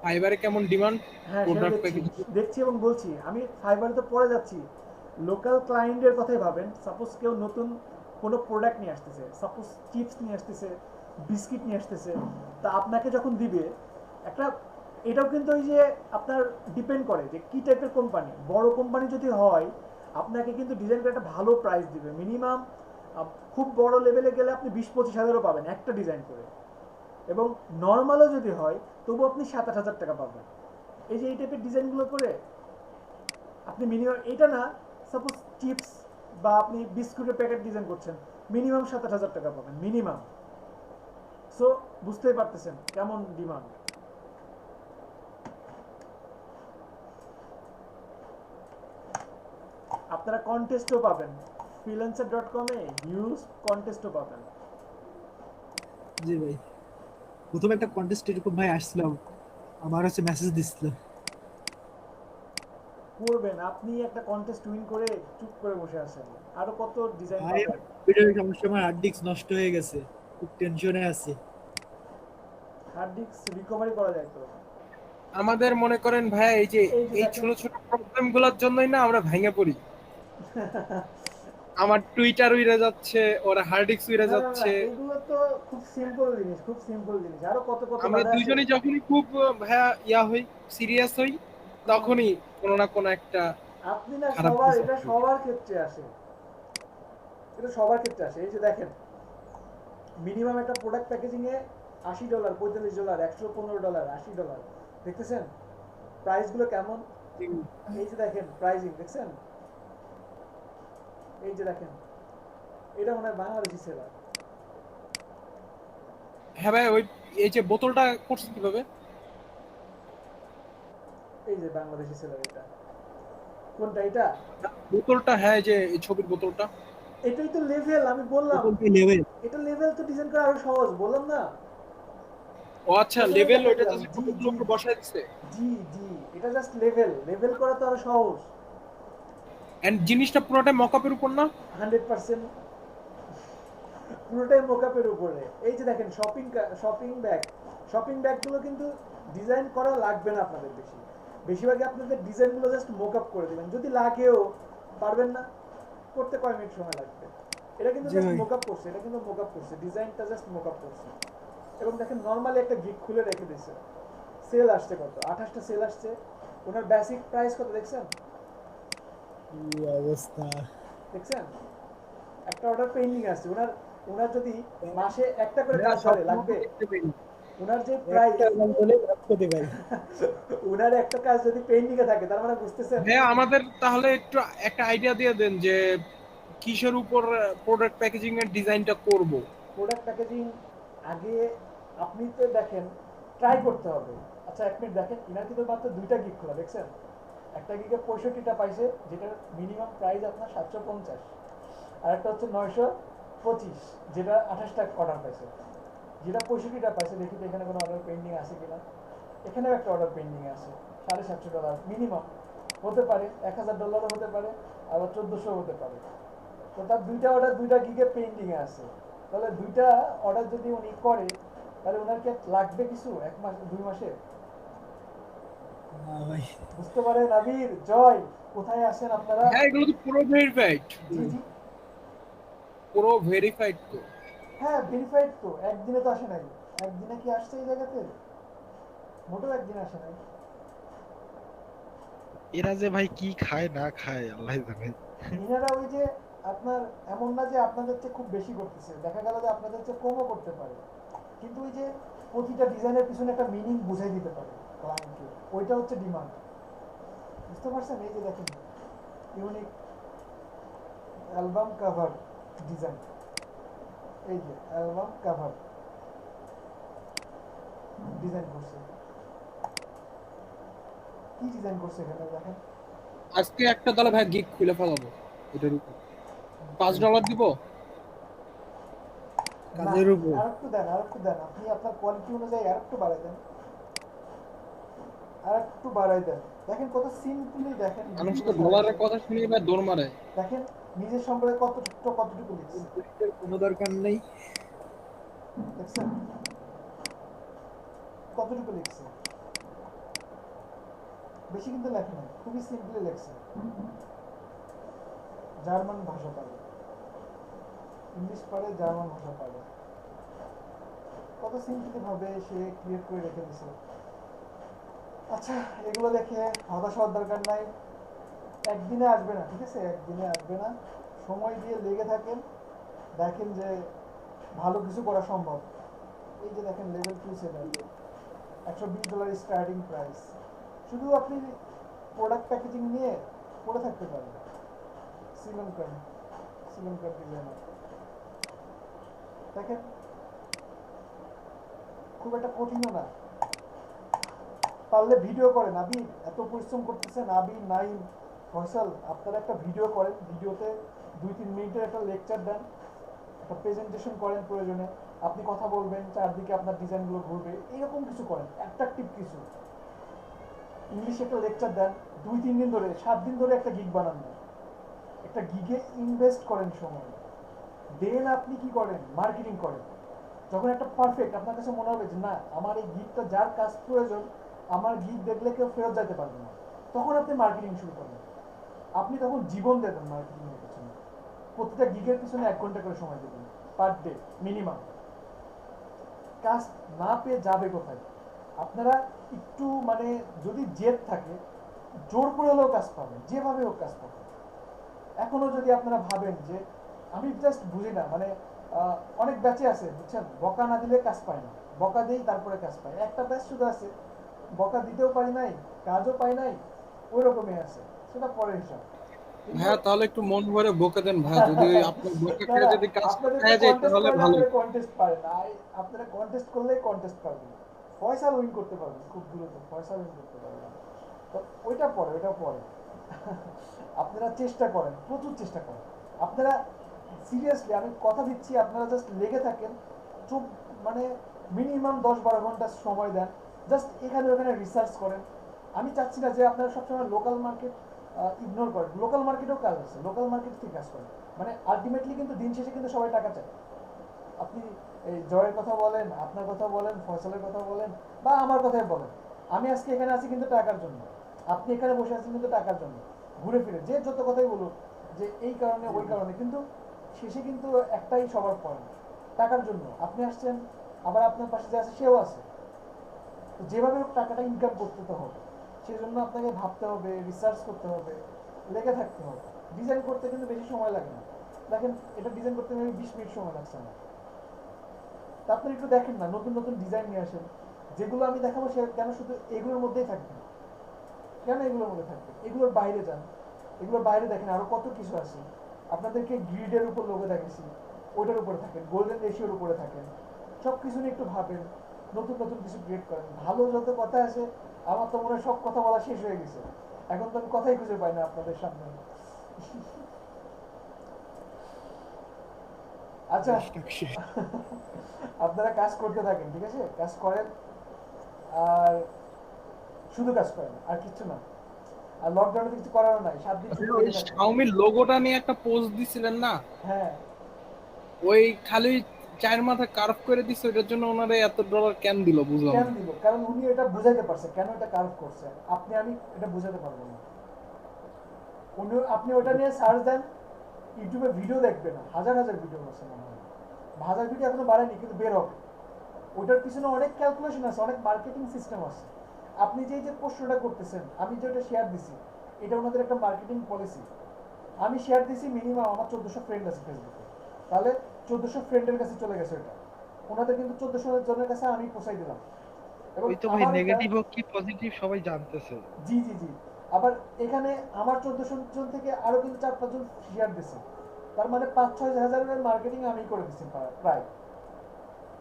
ফাইবারে কেমন ডিমান্ড হ্যাঁ সেটা প্রোডাক্ট দেখছি, প্যাকেজিং? দেখছি এবং বলছি। আমি ফাইবারে তো পরে যাচ্ছি। লোকাল ক্লায়েন্টের কথাই ভাবেন। সাপোজ কেউ নতুন কোনো প্রোডাক্ট নিয়ে আসতেছে, সাপোজ চিপস নিয়ে আসতেছে, বিস্কিট নিয়ে আসতেছে, তা আপনাকে যখন দিবে একটা, এটাও কিন্তু ওই যে আপনার ডিপেন্ড করে যে কী টাইপের কোম্পানি। বড় কোম্পানি যদি হয় আপনাকে কিন্তু ডিজাইন করে একটা ভালো প্রাইস দিবে। মিনিমাম খুব বড় লেভেলে গেলে আপনি 20-25 হাজারও পাবেন একটা ডিজাইন করে, এবং নর্মালও যদি হয় তবু আপনি 7-8 হাজার টাকা পাবেন। এই যে এই টাইপের ডিজাইনগুলো করে আপনি মিনিমাম, এটা না, সাপোজ চিপস বা আপনি বিস্কুটের প্যাকেট ডিজাইন করছেন, মিনিমাম 7-8 হাজার টাকা পাবেন মিনিমাম। সো বুঝতেই পারতেছেন কেমন ডিমান্ড। আপনারা কন্টেস্টও পাবেন, freelancer.com-এ হিউজ কন্টেস্টও পাবেন। জি ভাই, প্রথমে একটা কন্টেস্ট এরকম ভাই আসছিল, আমার হচ্ছে মেসেজ দিছিল। করবেন, আপনি একটা কন্টেস্ট উইন করে চুপ করে বসে আছেন, আরো কত ডিজাইন ভাই পাবেন। ভিডিওর সমস্যা, আমার হার্ড ডিস্ক নষ্ট হয়ে গেছে, খুব টেনশনে আছি। হার্ড ডিস্ক রিকভারি করা যায় তো। আমাদের মনে করেন ভাই এই যে এই যে এই দেখেন। ছোট ছোট প্রবলেম গুলোর জন্যই না আমরা ভেঙে পড়ি। আমার টুইটার উইরে যাচ্ছে, ওর হার্ড ডিস্ক উইরে না, না, না, যাচ্ছে। এগুলো তো খুব সিম্পল জিনিস, খুব সিম্পল জিনিস। আরো কত কত আমরা বাধা আছে। দুইজনই যখনই খুব ভাইয়া ইয়া হই, সিরিয়াস হই, তখনই কোনো না কোনো একটা আপনি না খারাপ সবার, কিছু এটা হবে। সবার ক্ষেত্রে আসে, এটা সবার ক্ষেত্রে আসে। এই যে দেখেন, মিনিমাম একটা প্রোডাক্ট প্যাকেজিং এ $80, $45, $115, $80 দেখতেছেন প্রাইস গুলো কেমন। এই যে দেখেন প্রাইজিং দেখছেন, এই যে দেখেন, এটা মনে হয় বাংলাদেশি সেলার। হ্যাঁ ভাই, ওই এই যে বোতলটা করছে কিভাবে? এই যে বাংলাদেশি সেলার, এটা কোনটা? এটা বোতলটা, হ্যাঁ এই যে এই ছবির বোতলটা। এটাই তো লেভেল, আমি বললাম লেভেল এটা লেভেল তো ডিজাইন করা আরো সহজ, বললাম না। ও আচ্ছা, লেভেল ওইটা জাস্ট জি, বোতলের উপর বসায় দিছে। জি জি, এটা জাস্ট লেভেল, লেভেল করা তো আরো সহজ। এন্ড জিনিসটা পুরোটা মকআপের উপর না? 100% পুরোটাই মোকআপের উপরে। এই যে দেখেন শপিং ব্যাগগুলো কিন্তু ডিজাইন করা লাগবে না আপনাদের বেশি, বেশিরভাগই আপনাদের ডিজাইনগুলো জাস্ট মোকআপ করে দেবেন। যদি লাগেও, পারবেন না করতে, কয় মিনিট সময় লাগবে। এটা কিন্তু জি জাস্ট ভাই। মোকআপ করছে, এটা কিন্তু মোকআপ করছে, ডিজাইনটা জাস্ট মোকআপ করছে। এবং দেখেন নর্মালি একটা গিগ খুলে রেখে দিয়েছে। সেল আসছে কত, 28টা সেল আসছে। ওনার বেসিক প্রাইস কত দেখছেন? কি অবস্থা! দেখছেন একটা অর্ডার পেন্ডিং আছে ওনার। ওনার যদি মাসে একটা করে কাজ করে লাগবে, ওনার যে প্রাইস, ভাই ওনার একটা কাজ যদি পেন্ডিং এ থাকে, তার মানে বুঝতেছেন। হ্যাঁ, আমাদের তাহলে একটু একটা আইডিয়া দিয়ে দেন যে কিসের উপর প্রোডাক্ট প্যাকেজিং এর ডিজাইনটা করব। প্রোডাক্ট প্যাকেজিং আগে আপনি তো দেখেন, ট্রাই করতে হবে। আচ্ছা এক মিনিট দেখেন, ইনার কিন্তু মাত্র 2টা গিগ খোলা, দেখছেন? একটা গিগে 65টা পাইছে, যেটার মিনিমাম প্রাইস আপনার 750, আর একটা হচ্ছে 925, যেটা 28টা অর্ডার পাইছে। যেটা 65টা পাইছে, দেখি তো এখানে কোনো অর্ডার পেন্ডিং আছে কিনা। এখানেও একটা অর্ডার পেন্ডিং আছে, $750 মিনিমাম। হতে পারে $1000 হতে পারে, আবার 1400 হতে পারে। তো তার 2টা অর্ডার 2টা গিগে পেন্ডিং এ আছে। তাহলে 2টা অর্ডার যদি উনি করে, তাহলে ওনার কি লাগবে কিছু 1 মাস 2 মাসে? না ভাই, বুঝতে পারেন আবির, জয়, কোথায় আছেন আপনারা? হ্যাঁ, এগুলো তো পুরো ভেরিফাইড, জি জি, পুরো ভেরিফাইড তো। হ্যাঁ ভেরিফাইড তো। একদিনে তো আসে নাই। একদিনে কি আসছে এই জায়গাতে? মোটেও একদিন আসে নাই। এরা যে ভাই কি খায় না খায় আল্লাহ জানে। এনারা ওই যে আপনার এমন না যে আপনাদের চেয়ে খুব বেশি করতেছে, দেখা গেল যে আপনাদের চেয়ে কমও করতে পারে, কিন্তু ওই যে প্রতিটা ডিজাইনের পিছনে একটা মিনিং বুঝাই দিতে পারে ক্লায়েন্টকে, ওইটা হচ্ছে ডিমান্ড। বুঝতে পারছেন? এই যে দেখেন ইউনিক অ্যালবাম কভার ডিজাইন, এই যে অ্যালবাম কভার ডিজাইন করছে, কি ডিজাইন করছে এখানে দেখেন। আজকে একটা দলে ভাই গিগ খুলে ফেলাবো এটার উপর। $5 দিব। কাজের উপর আরেকটু দেন, আরেকটু দেন, আপনি আপনার কোয়ালিটি অনুযায়ী আরেকটু বাড়াই দেন, আরেকটু বাড়াই দেন। দেখেন কত সিম্পলি, দেখেন মানুষ তো ডলারের কথা শুনে ভাই দৌড় মারে। দেখেন নিজের সম্পর্কে কতটুকু লিখছে, এর কোনো দরকার নেই। দেখছেন কতটুকু লিখছে, বেশি কিন্তু লেখে নাই, খুবই সিম্পলি লিখছে। জার্মান ভাষা পারে, ইংলিশ পারে, জার্মান ভাষা পারে, কত সিম্পলি ভাবে সে ক্রিয়েট করে রেখে দিছে। আচ্ছা, এগুলো দেখে হতাশ হওয়ার দরকার নাই, একদিনে আসবে না, ঠিক আছে? একদিনে আসবে না, সময় দিয়ে লেগে থাকেন, দেখেন যে ভালো কিছু করা সম্ভব। এই যে দেখেন লেভেল 2 সেলার, $120 স্টার্টিং প্রাইস, শুধু আপনি প্রোডাক্ট প্যাকেজিং নিয়ে পড়ে থাকতে পারেন। শ্রীলঙ্কার ডিজাইনার দেখেন, খুব একটা কঠিনও না, পারলে ভিডিও করেন। আবি এত পরিশ্রম করতেছেন, আবি নাইম ফয়সাল, আপনারা একটা ভিডিও করেন, ভিডিওতে 2-3 মিনিটের একটা লেকচার দেন, একটা প্রেজেন্টেশন করেন, প্রয়োজনে আপনি কথা বলবেন, চারদিকে আপনার ডিজাইনগুলো ঘুরবে, এরকম কিছু করেন, অ্যাট্রাকটিভ কিছু। ইংলিশে একটা লেকচার দেন, 2-3 দিন ধরে, 7 দিন ধরে একটা গিগ বানান না, একটা গিগে ইনভেস্ট করেন সময়, দেন আপনি কি করেন, মার্কেটিং করেন। যখন একটা পারফেক্ট আপনার কাছে মনে হবে যে না, আমার এই গিগটা যার কাজ প্রয়োজন, আমার গিগ দেখলে কেউ ফেরত যেতে পারবে না, তখন আপনি মার্কেটিং শুরু করবেন। আপনি তখন জীবন দেবেন মার্কেটিং এর পিছনে, প্রতিটা গিগের পিছনে 1 ঘন্টা করে সময় দেবেন পার ডে মিনিমাম। কাজ না পেয়ে যাবে কোথায়? আপনারা একটু মানে যদি জেদ থাকে, জোর করে হলেও কাজ পাবেন, যেভাবে হোক কাজ পাবেন। এখনো যদি আপনারা ভাবেন যে আমি জাস্ট বুঝি না, মানে অনেক ব্যাচে আছে বুঝছেন, বকা না দিলে কাজ পায় না, বকা দিয়েই তারপরে কাজ পায়। একটা ব্যাচ শুধু আছে বকা দিতেও পারি নাই, কাজও পাই নাই, ওই রকমই আছে, সেটা পরের হিসাব। হ্যাঁ, তাহলে একটু মন ভরে বকে দেন ভাই, যদি আপনার বকে খেয়ে যদি কাজটা পেয়ে যায় তাহলে ভালো। কন্টেস্ট পারে না, আপনারা কন্টেস্ট করলেই কন্টেস্ট পারবেন, ফয়সাল উইন করতে পারবেন খুব দ্রুত, ফয়সাল উইন করতে পারবেন। তো ওইটা পরে আপনারা চেষ্টা করেন, প্রচুর চেষ্টা করেন। আপনারা সিরিয়াসলি আমি কথা দিচ্ছি, আপনারা জাস্ট লেগে থাকেন, চুপ মানে মিনিমাম 10-12 ঘন্টা সময় দেন, জাস্ট এখানে ওখানে রিসার্চ করেন। আমি চাচ্ছি না যে আপনারা সবসময় লোকাল মার্কেট ইগনোর করেন, লোকাল মার্কেটেও কাজ আছে, লোকাল মার্কেট থেকে কাজ করেন, মানে আলটিমেটলি কিন্তু দিন শেষে কিন্তু সবাই টাকা চায়। আপনি এই জয়ের কথা বলেন, আপনার কথা বলেন, ফয়সালের কথা বলেন, বা আমার কথাই বলেন, আমি আজকে এখানে আছি কিন্তু টাকার জন্য, আপনি এখানে বসে আছেন কিন্তু টাকার জন্য। ঘুরে ফিরে যে যত কথাই বলুন যে এই কারণে ওই কারণে, কিন্তু শেষে কিন্তু একটাই সবার পয়েন্ট, টাকার জন্য। আপনি আসছেন, আবার আপনার পাশে যে আছে সেও আছে, তো যেভাবে হোক টাকাটা ইনকাম করতে তো হবে, সেই জন্য আপনাকে ভাবতে হবে, রিসার্চ করতে হবে, লেগে থাকতে হবে। ডিজাইন করতে কিন্তু বেশি সময় লাগে না, দেখেন এটা ডিজাইন করতে আমি 20 মিনিট সময় লাগছে না। তা আপনি একটু দেখেন না, নতুন নতুন ডিজাইন নিয়ে আসেন, যেগুলো আমি দেখাবো সে কেন শুধু এগুলোর মধ্যেই থাকবে, কেন এগুলোর মধ্যে থাকবে, এগুলোর বাইরে যান, এগুলোর বাইরে দেখেন আরো কত কিছু আছে। আপনাদেরকে গ্রিডের উপর লোগো দেখেছি, ওটার উপরে থাকেন, গোল্ডেন রেশিওর উপরে থাকেন, সব কিছু নিয়ে একটু ভাবেন, নতুন নতুন কিছু ক্রিয়েট করেন। ভালো যত কথা আছে, আমার তো মনে হয় সব কথা বলা শেষ হয়ে গেছে, এখন তো আমি কথাই খুঁজে পাই না আপনাদের সামনে। আচ্ছা, আপনারা কাজ করতে থাকেন, ঠিক আছে, কাজ করেন, আর শুধু কাজ করেন, আর কিছু না। আর লকডাউনে কিছু করারও নাই, 7 দিন ছুটি ওই পেয়ে থাকেন। শাওমির লোগোটা নিয়ে একটা পোস্ট দিছিলেন না, হ্যাঁ, ওই খালি চায়ের মাথা কার্ভ করে দিছে, ওটার জন্য ওনারে $1 কেন দিল বুঝলাম কেন না। দিল? কারণ উনি এটা বুঝাইতে পারছে কেন এটা কার্ভ করছে, আপনি আমি এটা বুঝাতে পারবো না। আপনি ওটা নিয়ে সার্চ দেন, ইউটিউবে ভিডিও দেখবেন, হাজার হাজার ভিডিও আছে, মনে হয় হাজার ভিডিও এখনো বাড়েনি, কিন্তু বের হবে। ওটার পিছনে অনেক ক্যালকুলেশন আছে, অনেক মার্কেটিং সিস্টেম আছে। আপনি যে প্রশ্নটা করতেছেন, আমি যে ওটা শেয়ার দিছি, এটা ওনাদের একটা মার্কেটিং পলিসি। আমি শেয়ার দিছি মিনিমাম আমার 1400 ফ্রেন্ড আছে ফেসবুকে, তাহলে 1400 ফ্রেন্ডের কাছে চলে গেছে এটা। ওনাদের কিন্তু 1400 জনের কাছে আমি পৌঁছাই দিলাম। এবং ওই তো ভাই আমার নেগেটিভ হোক কি পজিটিভ সবাই জানতেছে। জি জি জি, আবার এখানে আমার 1400 জন থেকে আরো কিন্তু 4-5 জন শেয়ার দিছে, তার মানে 5-6 হাজারের মার্কেটিং আমি করে দিছি প্রায়।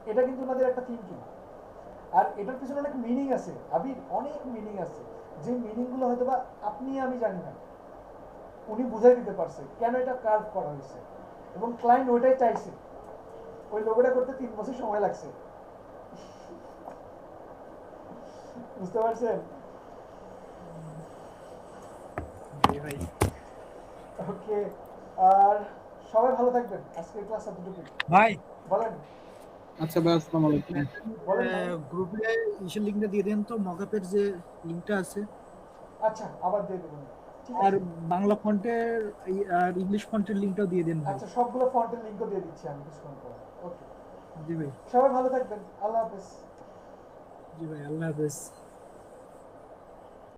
এটা কিন্তু ওনাদের একটা থিঙ্কিং, আর এটার পিছনে অনেক মিনিং আছে আবির, অনেক মিনিং আছে, যে মিনিং গুলো হয়তো বা আপনি আমি জানি না, উনি বুঝাই দিতে পারছে কেন এটা কার্ভ করা হয়েছে, এবং ক্লায়েন্ট ওইটাই চাইছে। ওই লোগোটা করতে 3 বছর সময় লাগছে, বুঝতে পারছেন? ভাই ওকে, আর সবাই ভালো থাকবেন। আজকের ক্লাস এতটুকু। ভাই বলেন আচ্ছা ভাই, আসসালামু আলাইকুম। বলেন ভাই। গ্রুপে ইসের লিঙ্কটা দিয়ে দেন তো, মকআপের যে লিঙ্কটা আছে, আচ্ছা আবার দিয়ে দেবেন, ঠিক আর আছে। বাংলা ফন্টের আর ইংলিশ ফন্টের লিঙ্কটাও দিয়ে দেন ভাই। আচ্ছা, সবগুলো ফন্টের লিংকও দিয়ে দিচ্ছি আমি কিছুক্ষণ পরে। ওকে, জি ভাই, সবাই ভালো থাকবেন। আল্লাহ হাফেজ। জি ভাই, আল্লাহ হাফেজ।